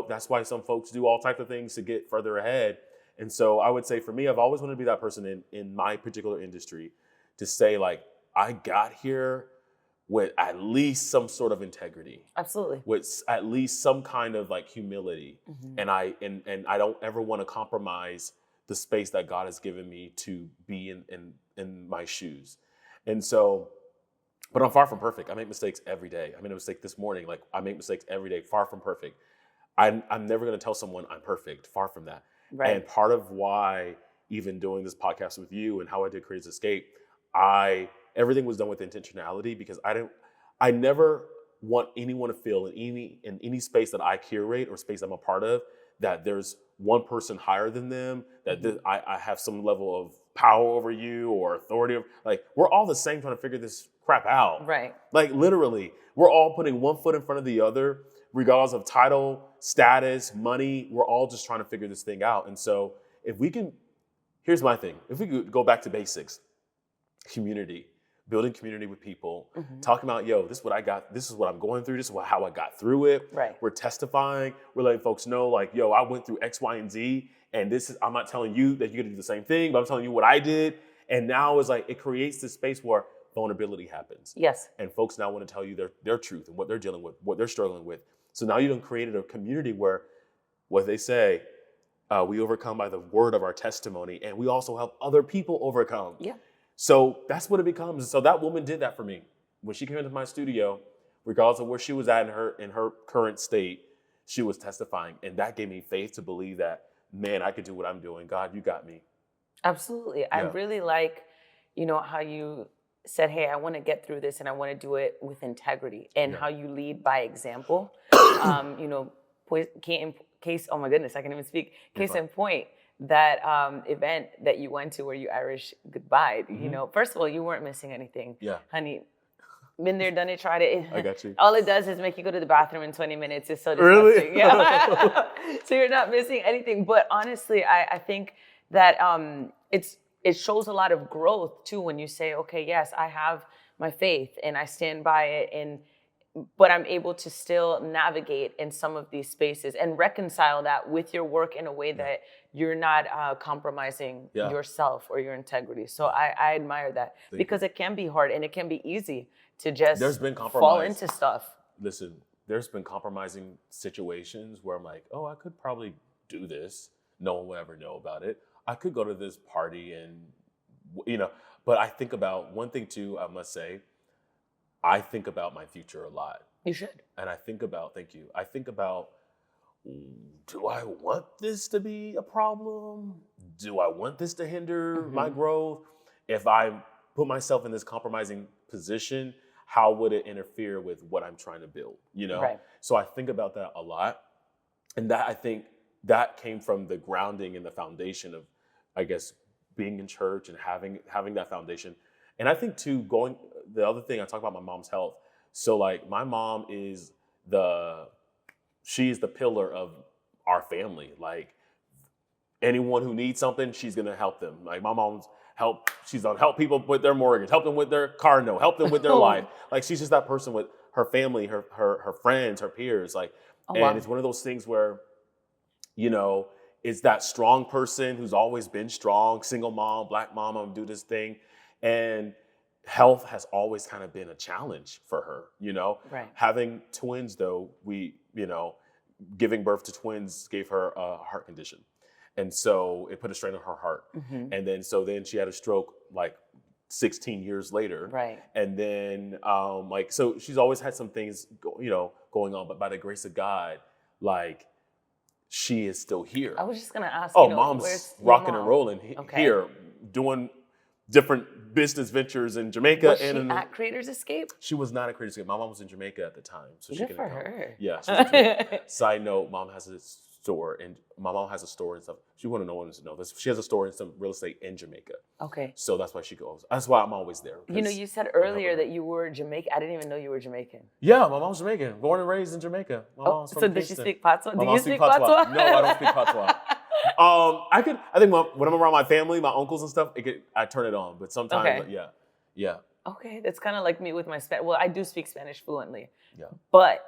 That's why some folks do all types of things to get further ahead. And so I would say for me, I've always wanted to be that person in my particular industry to say, like, I got here with at least some sort of integrity. Absolutely. With at least some kind of like humility. And I don't ever want to compromise the space that God has given me to be in my shoes. And so, but I'm far from perfect. I make mistakes every day. I made a mistake this morning. Like, I make mistakes every day, far from perfect. I'm never going to tell someone I'm perfect, far from that. Right. And part of why even doing this podcast with you and how I did Creators Escape, everything was done with intentionality, because I never want anyone to feel in any space that I curate or space I'm a part of, that there's one person higher than them, that I have some level of power over you or authority. Like, we're all the same trying to figure this crap out. Right. Like, literally, we're all putting one foot in front of the other, regardless of title, status, money. We're all just trying to figure this thing out. And so here's my thing. If we could go back to basics, community, building community with people, talking about, this is what I got, this is what I'm going through, this is how I got through it. Right. We're testifying, we're letting folks know, like, I went through X, Y, and Z, and I'm not telling you that you're gonna do the same thing, but I'm telling you what I did. And now it's like, it creates this space where vulnerability happens. Yes. And folks now want to tell you their truth and what they're dealing with, what they're struggling with. So now you done created a community where, what they say, we overcome by the word of our testimony, and we also help other people overcome. Yeah. So that's what it becomes. So that woman did that for me. When she came into my studio, regardless of where she was at in her current state, she was testifying. And that gave me faith to believe that, man, I could do what I'm doing. God, you got me. Absolutely. Yeah. I really like, how you said, hey, I want to get through this and I want to do it with integrity, and how you lead by example. Case, oh my goodness, I can't even speak. Case in point, that event that you went to where you Irish goodbye, first of all, you weren't missing anything. Yeah. Honey, been there, done it, tried it. I got you. All it does is make you go to the bathroom in 20 minutes. It's so disgusting. Really? Yeah. So you're not missing anything. But honestly, I think that it shows a lot of growth too when you say, okay, yes, I have my faith and I stand by it, but I'm able to still navigate in some of these spaces and reconcile that with your work in a way that you're not compromising yourself or your integrity. So I admire that, because it can be hard and it can be easy to just fall into stuff. Listen, there's been compromising situations where I'm like, oh, I could probably do this. No one will ever know about it. I could go to this party and, but I think about one thing too, I must say, I think about my future a lot. You should. And I think about, do I want this to be a problem? Do I want this to hinder my growth? If I put myself in this compromising position, how would it interfere with what I'm trying to build? Right. So I think about that a lot. And I think that came from the grounding and the foundation of, I guess, being in church and having that foundation. And I think too, the other thing, I talk about my mom's health. So like, my mom is she's the pillar of our family. Like, anyone who needs something, she's going to help them. Like, my mom She's done help people with their mortgage, help them with their car note, help them with their life. Like she's just that person with her family, her friends, her peers. Like, and it's one of those things where, you know, it's that strong person who's always been strong, single mom, Black mom, I'm do this thing. And health has always kind of been a challenge for her, you know? Right. Having twins though, giving birth to twins gave her a heart condition. And so it put a strain on her heart. Mm-hmm. And then she had a stroke like 16 years later. Right. And then so she's always had some things, going on, but by the grace of God, like she is still here. I was just going to ask, mom's rocking and rolling here, doing different business ventures in Jamaica. Was she at Creators Escape? She was not at Creators Escape. My mom was in Jamaica at the time. So Good for her. Yeah. She was in Jamaica. Side note, mom has a store, and my mom has a store and stuff. She wouldn't know this. She has a store and some real estate in Jamaica. Okay. So that's why she goes. That's why I'm always there. You said earlier that you were Jamaican. I didn't even know you were Jamaican. Yeah, my mom's Jamaican. Born and raised in Jamaica. My mom's from Kingston. Does she speak Patois? Do you speak Patois? No, I don't speak Patois. I think when I'm around my family, my uncles and stuff, I turn it on. But sometimes, yeah. Okay, that's kind of like me with my Spanish. Well, I do speak Spanish fluently. Yeah. But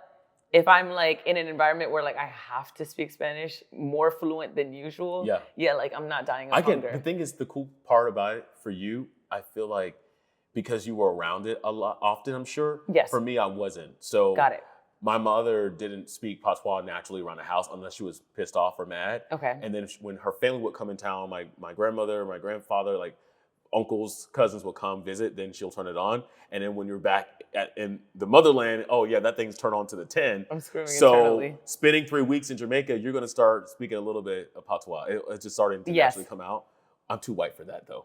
if I'm like in an environment where like I have to speak Spanish more fluent than usual, like I'm not dying of hunger. The thing is, the cool part about it for you, I feel like because you were around it a lot often, I'm sure. Yes. For me, I wasn't. So got it. My mother didn't speak Patois naturally around the house unless she was pissed off or mad. Okay. And then when her family would come in town, my grandmother, my grandfather, like uncles, cousins will come visit, then she'll turn it on. And then when you're back in the motherland, that thing's turned on to the 10. I'm screaming eternally. So spending 3 weeks in Jamaica, you're going to start speaking a little bit of Patois. It's just starting to naturally come out. I'm too white for that, though.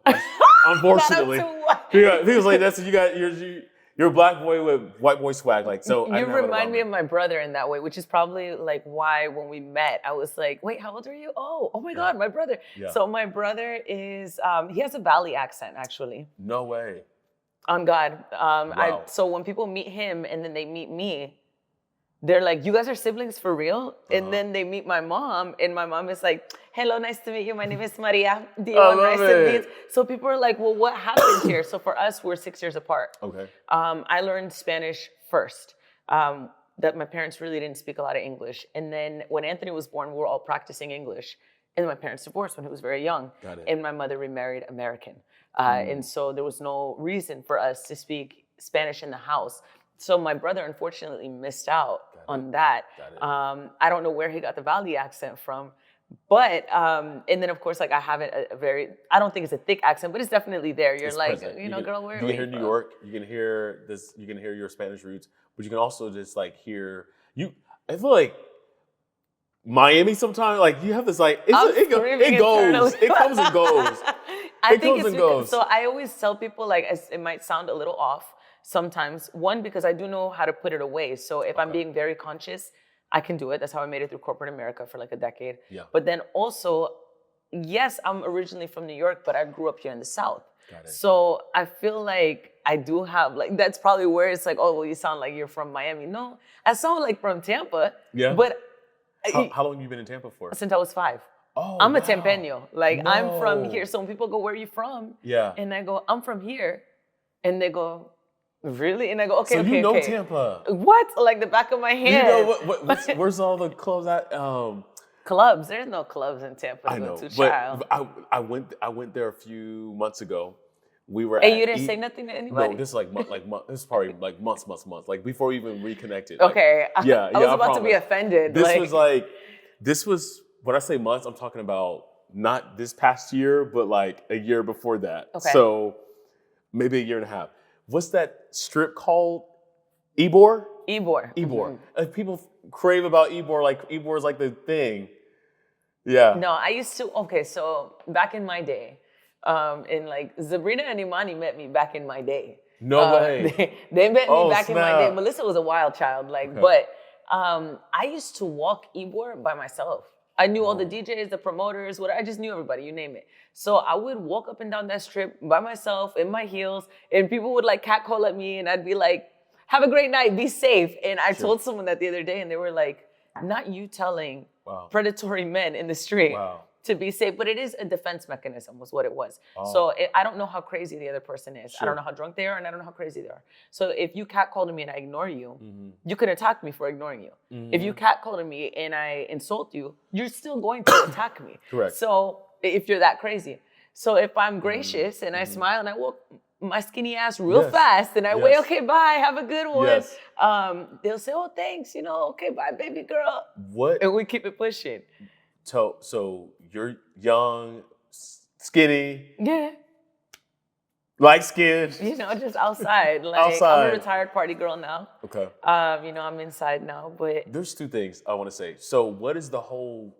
Unfortunately. I'm too white. Yeah, he was like, you're a Black boy with white boy swag. Like, so you remind me of my brother in that way, which is probably like why when we met, I was like, wait, how old are you? Oh my God, my brother. Yeah. So my brother is, he has a Valley accent, actually. No way. On God. Wow. So when people meet him and then they meet me, they're like, you guys are siblings for real? Uh-huh. And then they meet my mom, and my mom is like, hello, nice to meet you. My name is Maria. Nice to meet. So people are like, well, what happened here? So for us, we're 6 years apart. Okay. I learned Spanish first. That my parents really didn't speak a lot of English. And then when Anthony was born, we were all practicing English. And my parents divorced when he was very young. Got it. And my mother remarried American. And so there was no reason for us to speak Spanish in the house. So my brother unfortunately missed out on that. I don't know where he got the Valley accent from, but and then of course like I have I don't think it's a thick accent, but it's definitely there. You're like, present. Girl, where are you? You can hear New York. You can hear this. You can hear your Spanish roots, but you can also just like hear you. I feel like Miami sometimes. Like you have this like it goes. It comes and goes. I think it's because, so I always tell people like it might sound a little off. Sometimes, one, because I do know how to put it away. So if I'm being very conscious, I can do it. That's how I made it through corporate America for like a decade. Yeah. But then also, yes, I'm originally from New York, but I grew up here in the South. Got it. So I feel like I do have, like, that's probably where it's like, oh, well, you sound like you're from Miami. No, I sound like from Tampa. Yeah. But how long have you been in Tampa for? Since I was 5. Oh, I'm a Tampeño. Like, I'm from here. So when people go, where are you from? Yeah. And I go, I'm from here. And they go, really? And I go, okay, so okay, you know Tampa. What? Like the back of my hand. You know where's all the clubs at? Clubs? There's no clubs in Tampa. I know, but I went there a few months ago. We were. And you didn't say nothing to anybody? No, this is this is probably like months, like before we even reconnected. Okay. Like, I was about to be offended. This was when I say months, I'm talking about not this past year, but like a year before that. Okay. So maybe a year and a half. What's that strip called? Ybor? Ybor. Mm-hmm. People crave about Ybor. Like Ybor is like the thing. Yeah. No, I used to. Okay, so back in my day, in like Sabrina and Imani met me back in my day. No way. They met me back in my day. Melissa was a wild child, but I used to walk Ybor by myself. I knew all the DJs, the promoters, I just knew everybody, you name it. So I would walk up and down that strip by myself in my heels, and people would like catcall at me, and I'd be like, have a great night, be safe. And I told someone that the other day, and they were like, not you telling predatory men in the street to be safe, but it is a defense mechanism was what it was. Oh. So I don't know how crazy the other person is. I Sure. don't know how drunk they are, and I don't know how crazy they are. So if you catcalled me and I ignore you, Mm-hmm. you can attack me for ignoring you. Mm-hmm. If you catcalled me and I insult you, you're still going to attack me. Correct. So if you're that crazy. So if I'm gracious and I Mm-hmm. smile and I walk my skinny ass real Yes. fast and I Yes. wait, okay, bye, have a good one. Yes. They'll say, oh, thanks, okay, bye, baby girl. What? And we keep it pushing. So you're young, skinny, Yeah. light-skinned. Just outside. Like Outside. I'm a retired party girl now. Okay. I'm inside now, but There's two things I want to say. So what is the whole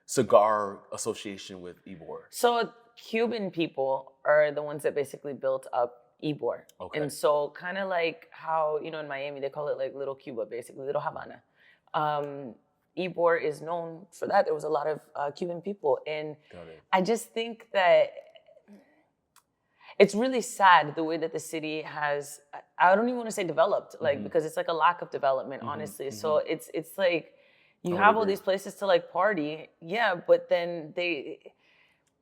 cigar association with Ybor? so Cuban people are the ones that basically built up Ybor. Okay. And so kind of like how, in Miami, they call it like Little Cuba, basically, Little Havana. Ybor is known for that. There was a lot of Cuban people. And Got it. I just think that it's really sad the way that the city has, I don't even want to say developed, like, because it's like a lack of development, honestly. So it's like, you I would have all agree. these places to like party, yeah, but then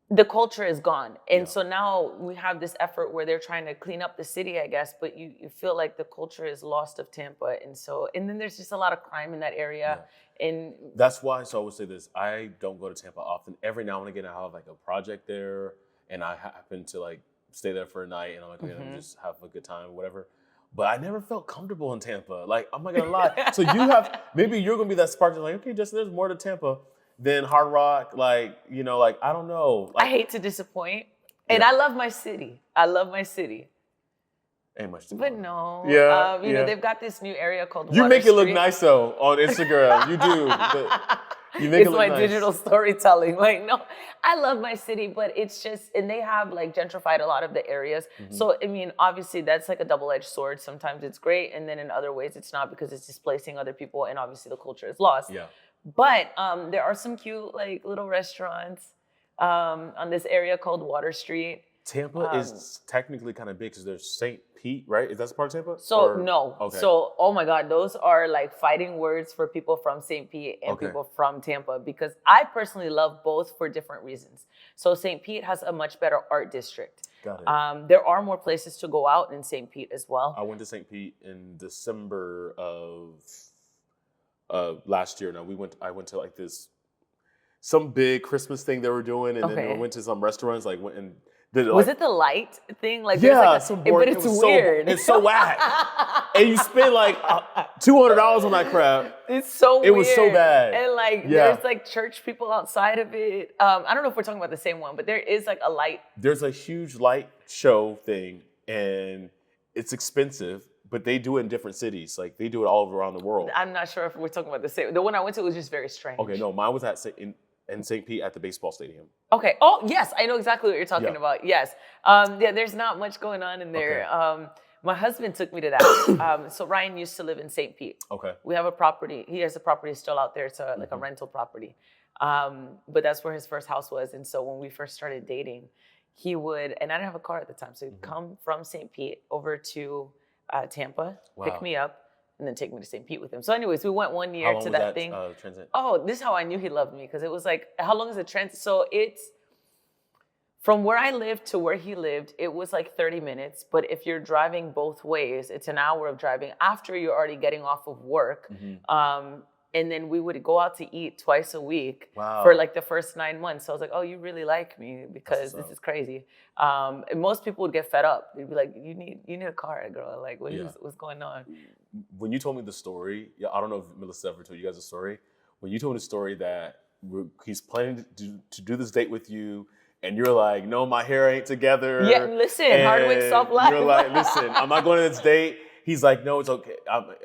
the culture is gone. And Yeah. so now we have this effort where they're trying to clean up the city, I guess, but you feel like the culture is lost of Tampa. And then there's just a lot of crime in that area. And That's why, so I would say this, I don't go to Tampa often. Every now and again, I have like a project there and I happen to like stay there for a night and I'm like, okay, let me just have a good time or whatever. But I never felt comfortable in Tampa. Like, I'm not gonna lie. So maybe you're gonna be that spark that's like, okay, Justin, there's more to Tampa than Hard Rock. Like, like, I don't know. Like, I hate to disappoint. And Yeah. I love my city. ain't much to But go. no. Yeah, yeah. They've got this new area called You Water make it look Street. nice though on Instagram. You do. But you make It's it look my nice. digital storytelling. Like, no, I love my city, but it's just, and they have like gentrified a lot of the areas. So, I mean, obviously that's like a double-edged sword. Sometimes it's great. And then in other ways it's not because it's displacing other people. And obviously the culture is lost. Yeah. But there are some cute like little restaurants on this area called Water Street. Tampa is technically kind of big because there's St. Pete, right? Is that part of Tampa? So Or- no. Okay. So, oh my God, those are like fighting words for people from St. Pete and Okay. people from Tampa, because I personally love both for different reasons. So St. Pete has a much better art district. Got it. There are more places to go out in St. Pete as well. I went to St. Pete in December of last year. Now I went to like some big Christmas thing they were doing, and then Okay. I went to some restaurants, like went and did it. Was like, it the light thing? Like, Yeah, there's like some but board- it's it was so- weird. it's so whack. And you spend like $200 on that crap. It's so weird. It was so bad. And like, Yeah. there's like church people outside of it. I don't know if we're talking about the same one, but there is like a light. There's a huge light show thing, and it's expensive, but they do it in different cities. Like they do it all around the world. I'm not sure if we're talking about the same. The one I went to was just very strange. Okay, no, mine was in St. Pete at the baseball stadium. Okay. Oh, yes. I know exactly what you're talking Yeah. about. Yes. Yeah, there's not much going on in there. Okay. My husband took me to that. So Ryan used to live in St. Pete. Okay. We have a property. He has a property still out there. It's like a rental property. But that's where his first house was. And so when we first started dating, he would, and I didn't have a car at the time, so he'd come from St. Pete over to Tampa, pick Wow. me up, and then take me to St. Pete with him. So anyways, we went one How year long to was that thing. transit? Oh, this is how I knew he loved me, because it was like, how long is the transit? So it's from where I lived to where he lived, it was like 30 minutes. But if you're driving both ways, it's an hour of driving after you're already getting off of work. And then we would go out to eat twice a week Wow. for like the first 9 months. So I was like, oh, you really like me, because what's this is crazy. And most people would get fed up. They'd be like, you need a car, girl. Like, what's going on? When you told me the story, I don't know if Melissa ever told you guys the story. When you told me the story that he's planning to do this date with you, and you're like, no, my hair ain't together. Yeah, listen, Hardwick and self-life. You're like, listen, I'm not going to this date. He's like, no, it's okay.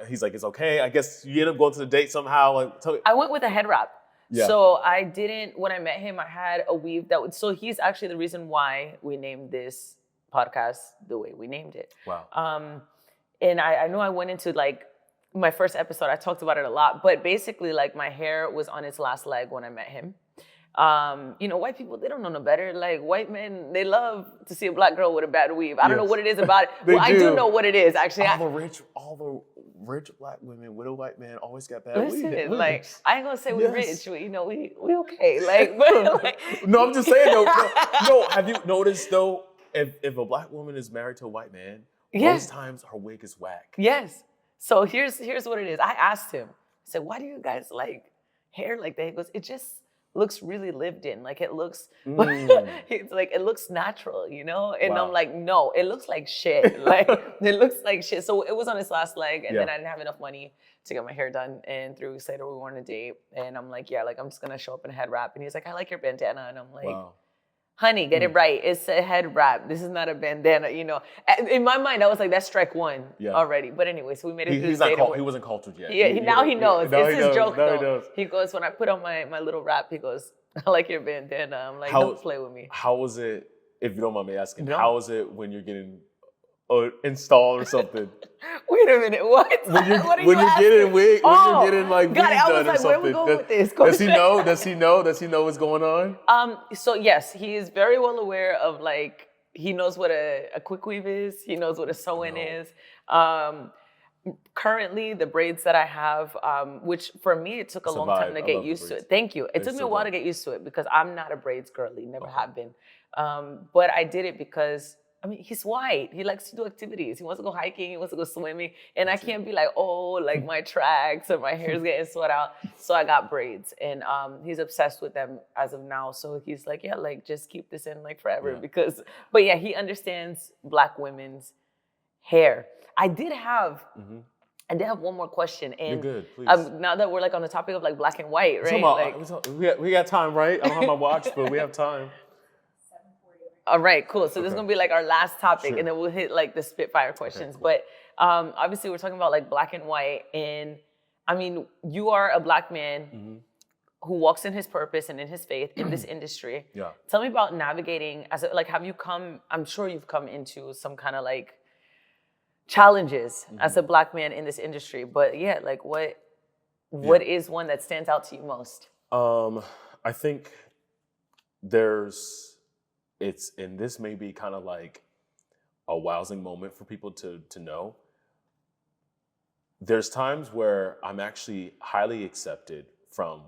He's like, it's okay. I guess you end up going to the date somehow. Like, I went with a head wrap. Yeah. So I didn't, when I met him, I had a weave that would, so he's actually the reason why we named this podcast the way we named it. Wow. And I know I went into like my first episode, I talked about it a lot, but basically like my hair was on its last leg when I met him. White people, they don't know no better. Like white men, they love to see a black girl with a bad weave. I don't know what it is about it. They Well, I do do. know what it is, actually. all the rich black women with a white man always got bad Listen, women. I ain't gonna say we Yes. rich, we okay. But No, I'm just saying though. No, have you noticed though? If a black woman is married to a white man, most times her wig is whack. Yes. So here's what it is. I asked him. I said, "Why do you guys like hair like that?" He goes, "It just looks really lived in. Like it looks, it's like it looks natural, you know." And I'm like, "No, it looks like shit. Like it looks like shit." So it was on its last leg, and then I didn't have enough money to get my hair done. And 3 weeks later, we were on a date, and I'm like, "Yeah, like I'm just gonna show up in a head wrap." And he's like, "I like your bandana," and I'm like. Honey, get it right. It's a head wrap. This is not a bandana, you know. In my mind, I was like, that's strike one already. But anyway, so we made it through the date. He wasn't cultured yet. Yeah, now he knows. It's his joke, now though. He knows. He goes, when I put on my little wrap, he goes, I like your bandana. I'm like, don't play with me. How was it, if you don't mind me asking, how was it when you're getting installed or something? Wait a minute, what? When you're getting wig, when you're getting like wig done or something. Where we going with this? Does he know? Does he know what's going on? So yes, he is very well aware of like, he knows what a quick weave is. He knows what a sew-in is. Currently, the braids that I have, which for me, it took a long time to get used to it. Thank you. It took me a while to get used to it because I'm not a braids girly, never have been. But I did it because, I mean, he's white. He likes to do activities. He wants to go hiking. He wants to go swimming. And I can't be like, oh, like my tracks or my hair's getting sweat out. So I got braids. And he's obsessed with them as of now. So he's like, yeah, like just keep this in like forever. But yeah, he understands black women's hair. I did have one more question. And you're good, please. Now that we're like on the topic of like black and white, right? We got time, right? I don't have my watch, but we have time. All right, cool. So this is gonna be like our last topic, and then we'll hit like the spitfire questions. Cool. But obviously, we're talking about like black and white, and I mean, you are a black man who walks in his purpose and in his faith in this industry. Yeah. Tell me about navigating have you come? I'm sure you've come into some kind of like challenges as a black man in this industry. But yeah, like what is one that stands out to you most? I think and this may be kind of like a wowsing moment for people to know. There's times where I'm actually highly accepted from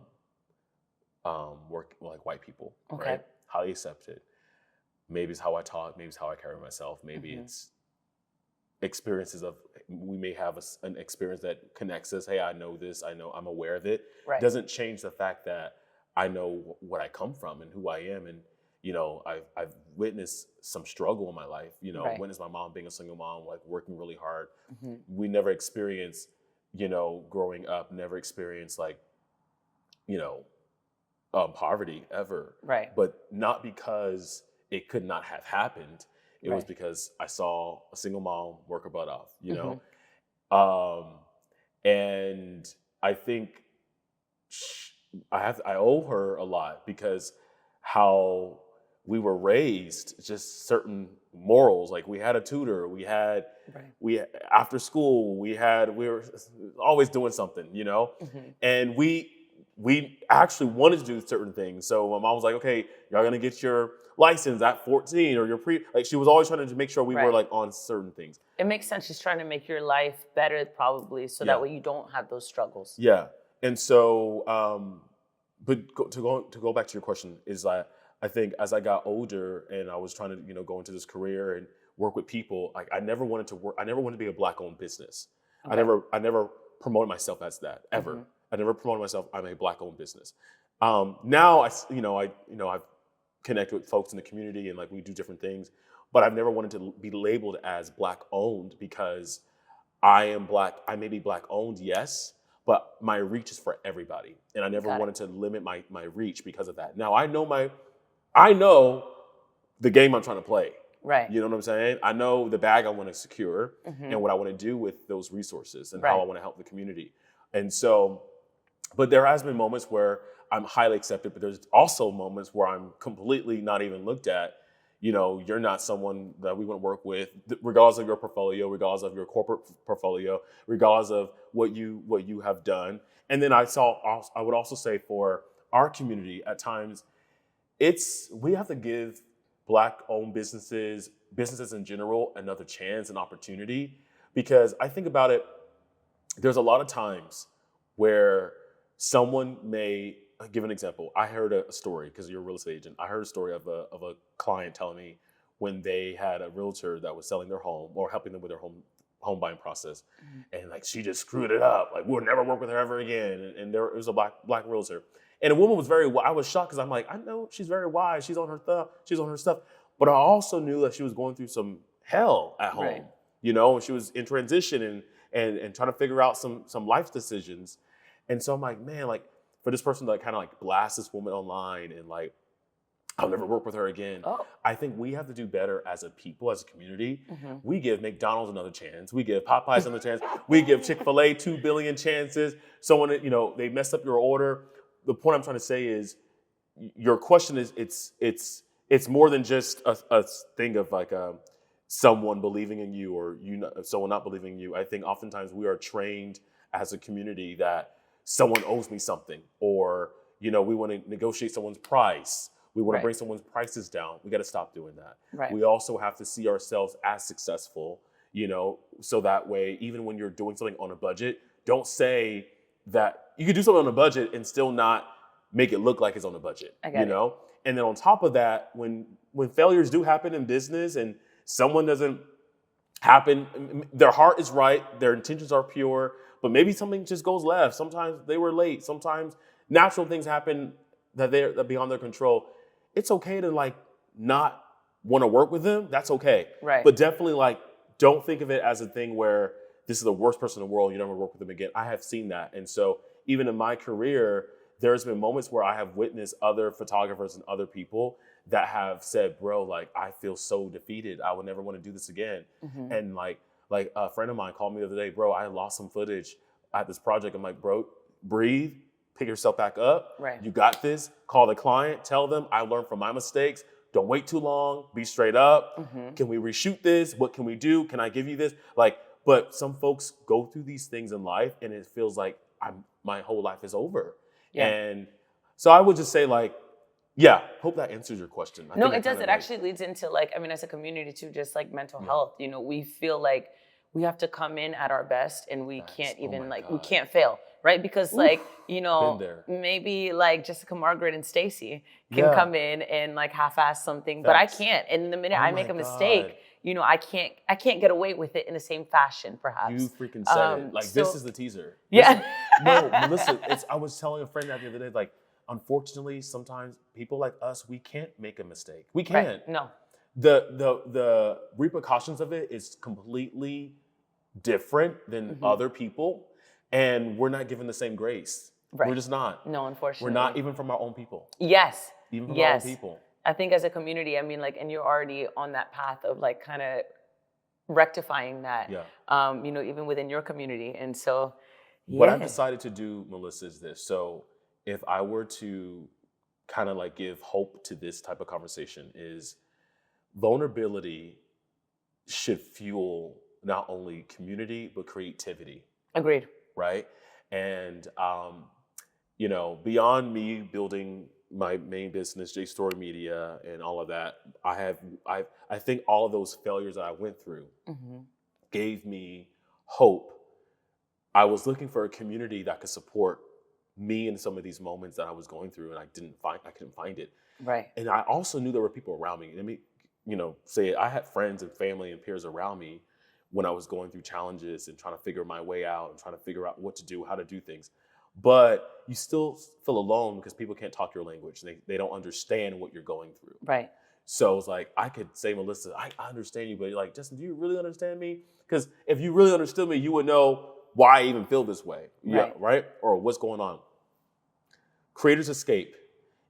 like white people, right? Highly accepted. Maybe it's how I talk, maybe it's how I carry myself, maybe it's experiences of, we may have an experience that connects us. Hey, I know this, I'm aware of it. Right. Doesn't change the fact that I know what I come from and who I am. And you know, I've witnessed some struggle in my life. You know, witnessed my mom being a single mom, like working really hard. We never experienced, you know, growing up, never experienced like, you know, poverty ever. Right. But not because it could not have happened. It was because I saw a single mom work her butt off, you know? And I think I owe her a lot because how we were raised, just certain morals. Like we had a tutor, we after school, we were always doing something, you know? And we actually wanted to do certain things. So my mom was like, okay, y'all gonna get your license at 14 or like she was always trying to make sure we were like on certain things. It makes sense. She's trying to make your life better probably so that way you don't have those struggles. Yeah. And so, but to go back to your question is that I think as I got older and I was trying to, you know, go into this career and work with people, like I never wanted to be a black owned business. I never promoted myself as that ever. I never promoted myself, I'm a black owned business. Now I've connected with folks in the community and like we do different things, but I've never wanted to be labeled as black owned because I am black. I may be black owned, yes, but my reach is for everybody. And I never wanted to limit my reach because of that. Now I know the game I'm trying to play. Right. You know what I'm saying? I know the bag I want to secure and what I want to do with those resources and how I want to help the community. And so, but there has been moments where I'm highly accepted, but there's also moments where I'm completely not even looked at. You know, you're not someone that we want to work with, regardless of your portfolio, regardless of your corporate portfolio, regardless of what you have done. And then I would also say for our community, at times, we have to give Black-owned businesses in general, another chance, an opportunity. Because I think about it, there's a lot of times where someone may give an example. I heard a story, because you're a real estate agent. I heard a story of a client telling me when they had a realtor that was selling their home or helping them with their home buying process, and like she just screwed it up. Like, we'll never work with her ever again. And there it was a black realtor, and the woman was I was shocked, because I'm like, I know she's very wise. She's on her stuff, but I also knew that she was going through some hell at home. Right. And she was in transition and trying to figure out some life decisions. And so I'm like, man, like, for this person to like kind of like blast this woman online and like, I'll never work with her again. Oh. I think we have to do better as a people, as a community. We give McDonald's another chance. We give Popeyes another chance. We give Chick-fil-A 2 billion chances. Someone, they messed up your order. The point I'm trying to say is, your question is, it's more than just a thing of like someone believing in you or someone not believing in you. I think oftentimes we are trained as a community that someone owes me something, or we want to negotiate someone's price. We want to bring someone's prices down. We got to stop doing that. Right. We also have to see ourselves as successful, so that way, even when you're doing something on a budget, don't say that you could do something on a budget and still not make it look like it's on a budget. I get it. And then on top of that, when failures do happen in business and someone doesn't happen, their heart is right, their intentions are pure, but maybe something just goes left. Sometimes they were late. Sometimes natural things happen that are beyond their control. It's okay to like not want to work with them. That's okay. Right. But definitely like, don't think of it as a thing where this is the worst person in the world, you never work with them again. I have seen that. And so even in my career, there's been moments where I have witnessed other photographers and other people that have said, bro, like, I feel so defeated. I would never want to do this again. And like a friend of mine called me the other day, bro, I lost some footage at this project. I'm like, bro, breathe, pick yourself back up. Right. You got this. Call the client, tell them I learned from my mistakes. Don't wait too long. Be straight up. Can we reshoot this? What can we do? Can I give you this? But some folks go through these things in life and it feels like my whole life is over. Yeah. And so I would just say hope that answers your question. No, it does. It actually leads into as a community too, just like mental health. We feel like we have to come in at our best and we can't even we can't fail, right? Because maybe like Jessica, Margaret, and Stacy can come in and like half-ass something, but I can't. And the minute I make a mistake, I can't get away with it in the same fashion, perhaps. You freaking said it. This is the teaser. Yeah. No, Melissa, I was telling a friend that the other day, like, unfortunately, sometimes people like us, we can't make a mistake. We can't. Right. No. The repercussions of it is completely different than other people, and we're not given the same grace. Right. We're just not. No, unfortunately. We're not even from our own people. Yes. Even from our own people. I think as a community, and you're already on that path of like kind of rectifying that, even within your community. And so, what I've decided to do, Melissa, is this. So if I were to kind of like give hope to this type of conversation, is vulnerability should fuel not only community, but creativity. Agreed. Right? And, beyond me building my main business, J Story Media, and all of that, I think all of those failures that I went through gave me hope. I was looking for a community that could support me in some of these moments that I was going through, and I couldn't find it. Right. And I also knew there were people around me. Let me, say I had friends and family and peers around me when I was going through challenges and trying to figure my way out and trying to figure out what to do, how to do things. But you still feel alone because people can't talk your language. They don't understand what you're going through. Right. So it's like, I could say, Melissa, I understand you, but you're like, Justin, do you really understand me? Because if you really understood me, you would know why I even feel this way. Right. Right? Or what's going on. Creators Escape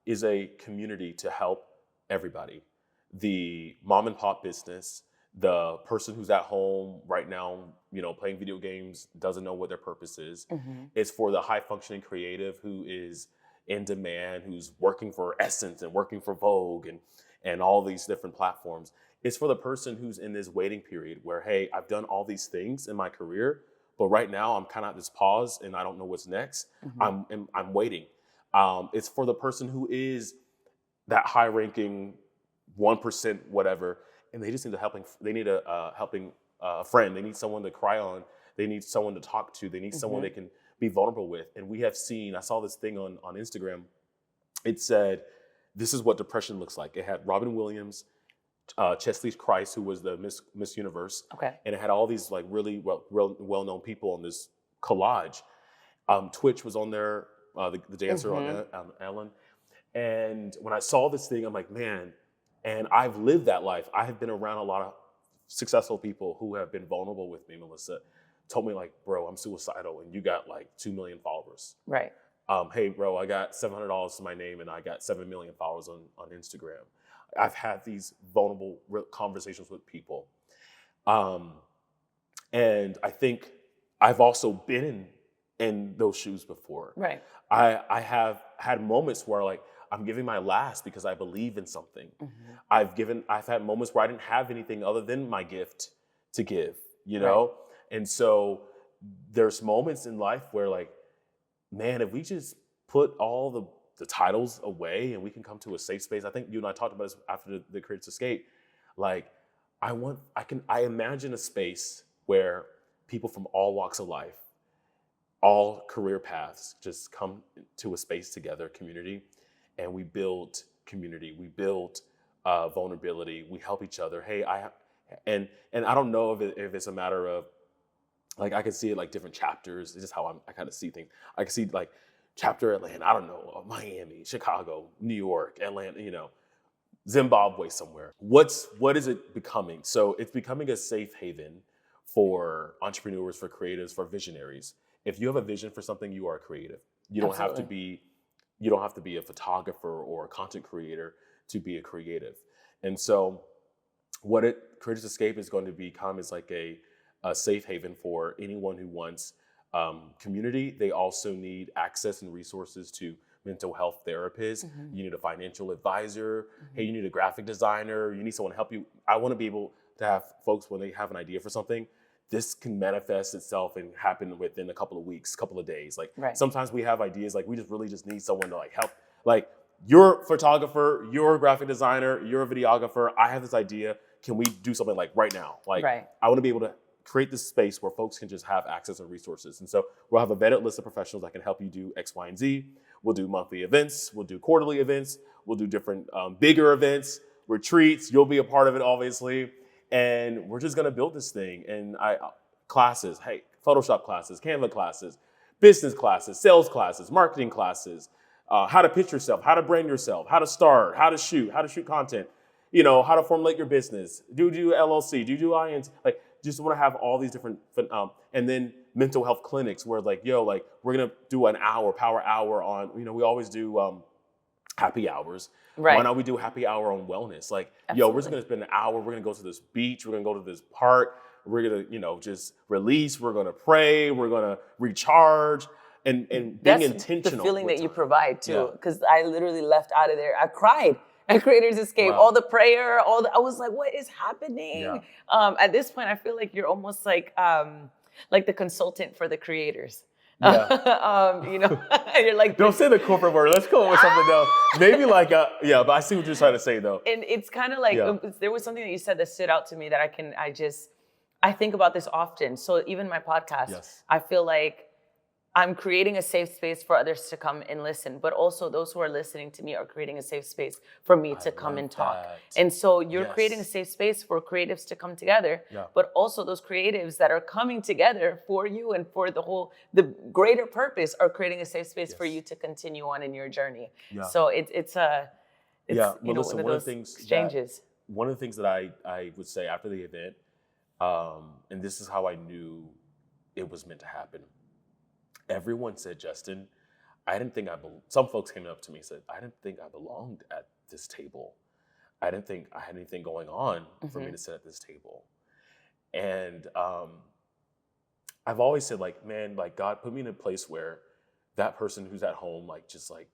is a community to help everybody. The mom and pop business, the person who's at home right now, playing video games, doesn't know what their purpose is. It's for the high functioning creative who is in demand, who's working for Essence and working for Vogue and all these different platforms. It's for the person who's in this waiting period where, hey, I've done all these things in my career, but right now I'm kind of at this pause and I don't know what's next. I'm waiting. It's for the person who is that high ranking 1% whatever, and they just need a helping friend. They need someone to cry on They need someone to talk to. They need someone they can be vulnerable with. And we have seen, I saw this thing on Instagram. It said, this is what depression looks like. It had Robin Williams, Chesley Christ, who was the Miss Universe. Okay. And it had all these like really well-known people on this collage. Twitch was on there, the dancer on Ellen. And when I saw this thing, I'm like, man, and I've lived that life. I have been around a lot of successful people who have been vulnerable with me, Melissa. Told me like, bro, I'm suicidal and you got like 2 million followers. Right. Hey, bro, I got $700 to my name and I got 7 million followers on Instagram. I've had these vulnerable conversations with people. And I think I've also been in those shoes before. Right. I have had moments where like, I'm giving my last because I believe in something. I've had moments where I didn't have anything other than my gift to give, you know? Right. And so there's moments in life where like, man, if we just put all the titles away and we can come to a safe space. I think you and I talked about this after the Creative Escape. Like, I imagine a space where people from all walks of life, all career paths just come to a space together, community, and we build community, we build vulnerability, we help each other. Hey, and I don't know if it's a matter of, like, I can see it like different chapters. It's just how I kind of see things. I can see like chapter Atlanta, I don't know, Miami, Chicago, New York, Atlanta, you know, Zimbabwe somewhere. What is it becoming? So it's becoming a safe haven for entrepreneurs, for creatives, for visionaries. If you have a vision for something, you are creative. You don't have to be a photographer or a content creator to be a creative. And so what Creative Escape is going to become is like a safe haven for anyone who wants community. They also need access and resources to mental health therapists. You need a financial advisor. Hey, you need a graphic designer. You need someone to help you. I want to be able to have folks, when they have an idea for something, this can manifest itself and happen within a couple of weeks, couple of days. Like sometimes we have ideas, like we just need someone to like help. Like, you're a photographer, you're a graphic designer, you're a videographer. I have this idea. Can we do something like right now? Like, I want to be able to create this space where folks can just have access and resources. And so we'll have a vetted list of professionals that can help you do X, Y, and Z. We'll do monthly events. We'll do quarterly events. We'll do different bigger events, retreats. You'll be a part of it, obviously. And we're just going to build this thing. And classes, hey, Photoshop classes, Canva classes, business classes, sales classes, marketing classes, how to pitch yourself, how to brand yourself, how to start, how to shoot content, you know, how to formulate your business. Do you do LLC? Do you do INC? Like, just want to have all these different, and then mental health clinics where like, we're going to do an hour, power hour on, you know, we always do happy hours. Why not we do happy hour on wellness? Like, we're just going to spend an hour. We're going to go to this beach. We're going to go to this park. We're going to, you know, just release. We're going to pray. We're going to recharge and being intentional. That's the feeling that you provide too. Because I literally left out of there. I cried. At Creative Escape, all the prayer, I was like, what is happening? At this point, I feel like you're almost like the consultant for the creators. You know, you're like, don't say the corporate word. Let's go with something else. Maybe like, but I see what you're trying to say though. And it's kind of like, there was something that you said that stood out to me that I think about this often. So even my podcast, I feel like I'm creating a safe space for others to come and listen, but also those who are listening to me are creating a safe space for me to come and talk. And so you're creating a safe space for creatives to come together, but also those creatives that are coming together for you and for the greater purpose are creating a safe space for you to continue on in your journey. So it's you know, Melissa, one of those exchanges. One of the things that I would say after the event, and this is how I knew it was meant to happen. Everyone said, Justin, I didn't think some folks came up to me and said, I didn't think I belonged at this table. I didn't think I had anything going on for me to sit at this table. And I've always said, like, man, like, God put me in a place where that person who's at home, like, just like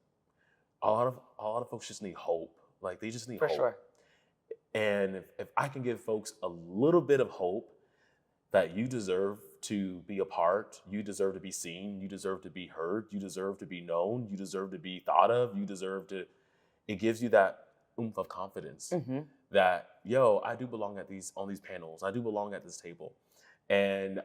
a lot of folks just need hope. Like, they just need hope. For sure. And if I can give folks a little bit of hope that you deserve to be a part, you deserve to be seen, you deserve to be heard, you deserve to be known, you deserve to be thought of, it gives you that oomph of confidence that, I do belong on these panels, I do belong at this table. And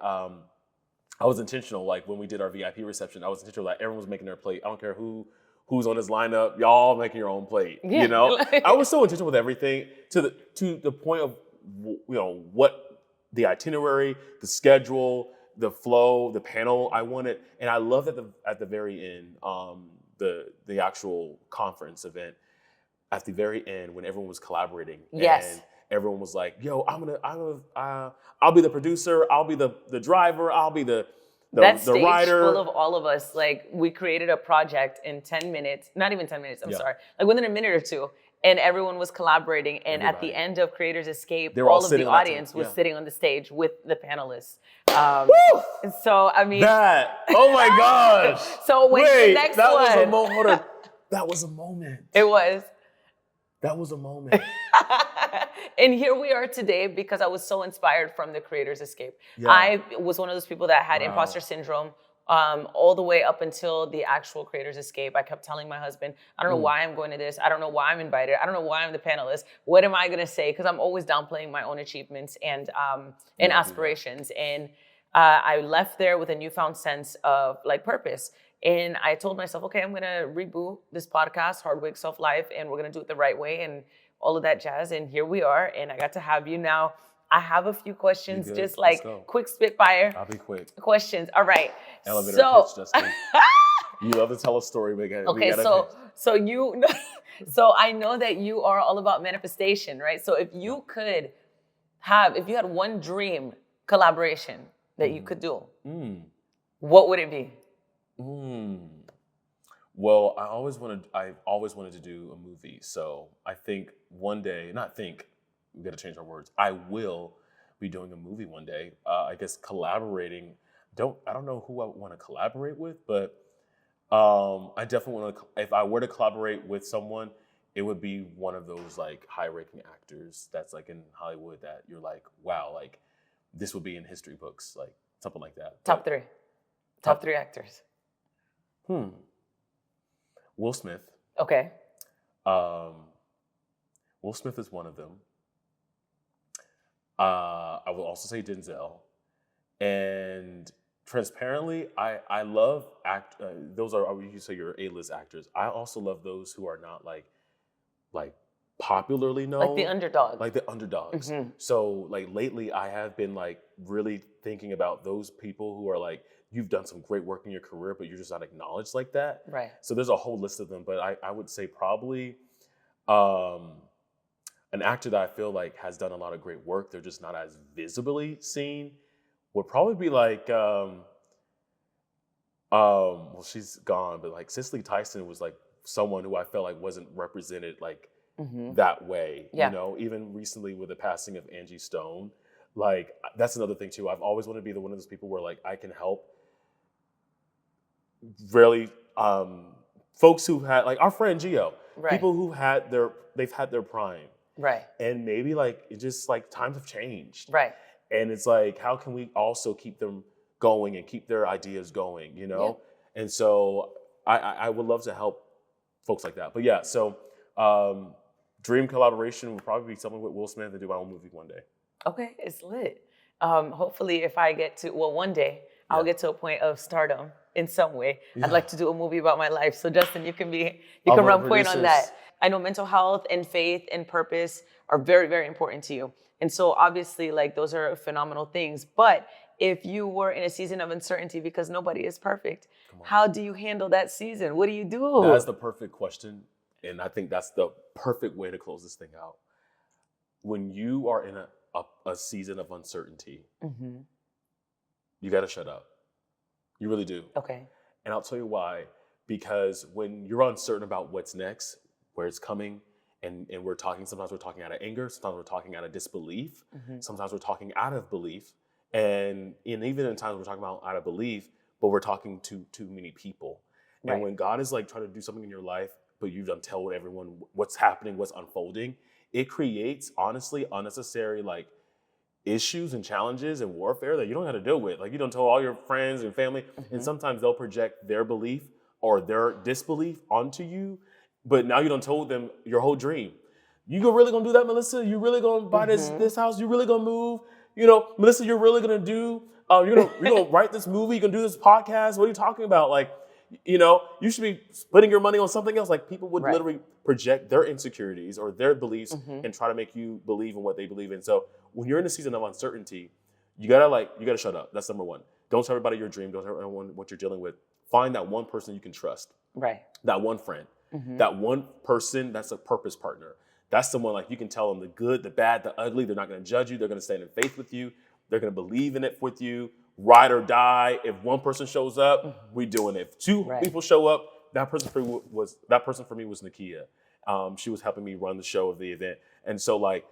I was intentional. Like when we did our VIP reception, I was intentional. Like everyone was making their plate. I don't care who's on this lineup. Y'all making your own plate. Yeah. You know, I was so intentional with everything to the point of what the itinerary, the schedule, the flow, the panel I wanted, and I love that at the very end, the actual conference event, at the very end when everyone was collaborating. Yes. And everyone was like, "Yo, I'll be the producer. I'll be the driver. I'll be the that stage writer." Full of all of us. Like we created a project in 10 minutes, not even 10 minutes. I'm sorry, like within a minute or two, and everyone was collaborating. And at the end of Creators Escape, all of the audience was sitting on the stage with the panelists. And so I mean, oh my gosh. So when the next that one, was a moment. That was a moment. It was. That was a moment. And here we are today because I was so inspired from the Creators Escape. Yeah. I was one of those people that had imposter syndrome all the way up until the actual Creators Escape. I kept telling my husband, I don't know why I'm going to this. I don't know why I'm invited. I don't know why I'm the panelist. What am I going to say? Because I'm always downplaying my own achievements and aspirations. And I left there with a newfound sense of like purpose. And I told myself, okay, I'm going to reboot this podcast, Hard Way Self Life, and we're going to do it the right way and all of that jazz. And here we are. And I got to have you now. I have a few questions, just like quick spitfire. I'll be quick. Questions. All right. Elevator pitch, Justin. You love to tell a story, but okay. So I know that you are all about manifestation, right? So if you had one dream collaboration that you could do, what would it be? Well, I've always wanted to do a movie. So I think one day, we got to change our words. I will be doing a movie one day. I guess collaborating. I don't know who I want to collaborate with, but I definitely want to. If I were to collaborate with someone, it would be one of those like high-ranking actors that's like in Hollywood that you're like, wow, like this would be in history books, like something like that. Top three actors. Will Smith. Okay. Will Smith is one of them. I will also say Denzel. And transparently, I love those are you say your A-list actors. I also love those who are not like popularly known. Like the underdog. Like the underdogs. Mm-hmm. So like lately I have been like really thinking about those people who are like, you've done some great work in your career, but you're just not acknowledged like that. Right. So there's a whole list of them, but I would say probably an actor that I feel like has done a lot of great work, they're just not as visibly seen, would probably be like, well, she's gone, but like Cicely Tyson was like someone who I felt like wasn't represented like that way. Yeah. You know, even recently with the passing of Angie Stone, like that's another thing too. I've always wanted to be one of those people where like I can help really folks who had like our friend Gio, people who they've had their prime. Right. And maybe like it just like times have changed. Right. And it's like, how can we also keep them going and keep their ideas going, you know? Yeah. And so I would love to help folks like that. But yeah, so dream collaboration would probably be something with Will Smith and do my own movie one day. Okay, it's lit. Hopefully if I get to, one day I'll get to a point of stardom in some way. Yeah. I'd like to do a movie about my life. So Justin, you can run point on that. I know mental health and faith and purpose are very, very important to you. And so obviously like those are phenomenal things. But if you were in a season of uncertainty because nobody is perfect, how do you handle that season? What do you do? That's the perfect question. And I think that's the perfect way to close this thing out. When you are in a season of uncertainty, you got to shut up. You really do. Okay. And I'll tell you why. Because when you're uncertain about what's next, where it's coming, and sometimes we're talking out of anger, sometimes we're talking out of disbelief, sometimes we're talking out of belief. And even in times we're talking about out of belief, but we're talking to too many people. Right. And when God is like trying to do something in your life, but you don't tell everyone what's happening, what's unfolding, it creates, honestly, unnecessary like issues and challenges and warfare that you don't have to deal with. Like you don't tell all your friends and family, and sometimes they'll project their belief or their disbelief onto you, but now you don't told them your whole dream. You really gonna do that, Melissa? You really gonna buy this house? You really gonna move? You know, Melissa, you're really gonna do You're gonna write this movie, you're gonna do this podcast. What are you talking about? Like, you should be spending your money on something else. Like, people would literally project their insecurities or their beliefs and try to make you believe in what they believe in. So when you're in a season of uncertainty, you gotta shut up. That's number one. Don't tell everybody your dream. Don't tell everyone what you're dealing with. Find that one person you can trust. Right. That one friend. That one person that's a purpose partner. That's someone like you can tell them the good, the bad, the ugly. They're not going to judge you. They're going to stand in faith with you. They're going to believe in it with you. Ride or die. If one person shows up, we doing it. If two people show up, that person for me was Nakia. She was helping me run the show of the event. And so like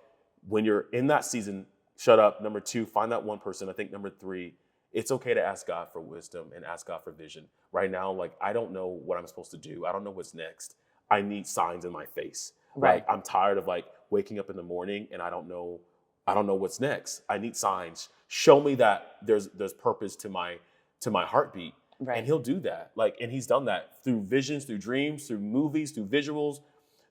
when you're in that season, shut up. Number two, find that one person. I think number three, it's okay to ask God for wisdom and ask God for vision. Right now, like, I don't know what I'm supposed to do. I don't know what's next. I need signs in my face. Right. Like, I'm tired of like waking up in the morning and I don't know what's next. I need signs. Show me that there's purpose to my heartbeat. Right. And he'll do that. Like, and he's done that through visions, through dreams, through movies, through visuals,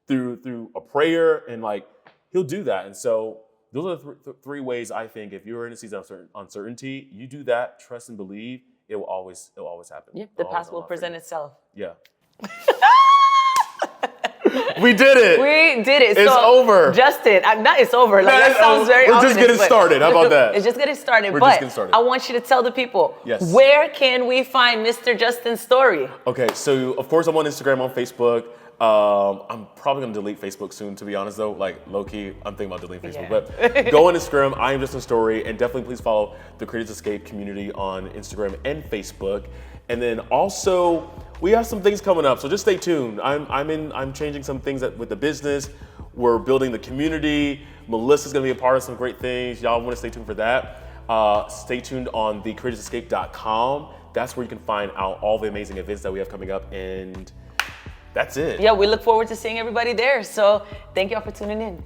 through a prayer, and like he'll do that. And so those are the three ways I think if you're in a season of uncertainty, you do that, trust and believe, it will always happen. Yep, the past will present itself. Yeah. We did it. We did it. It's over. Justin, it's over. Like, that sounds very We're ominous, just getting started. How about that? It's just getting started. We're just getting started. I want you to tell the people, where can we find Mr. Justin Storey? Okay, so of course I'm on Instagram, on Facebook. I'm probably gonna delete Facebook soon, to be honest though. Like, low-key, I'm thinking about deleting Facebook. But go on Instagram, I am Justin Storey, and definitely please follow the Creators Escape community on Instagram and Facebook. And then also, we have some things coming up, so just stay tuned. I'm changing some things with the business. We're building the community. Melissa's gonna be a part of some great things. Y'all wanna stay tuned for that. Stay tuned on thecreatorsescape.com. That's where you can find out all the amazing events that we have coming up, and that's it. Yeah, we look forward to seeing everybody there. So thank y'all for tuning in.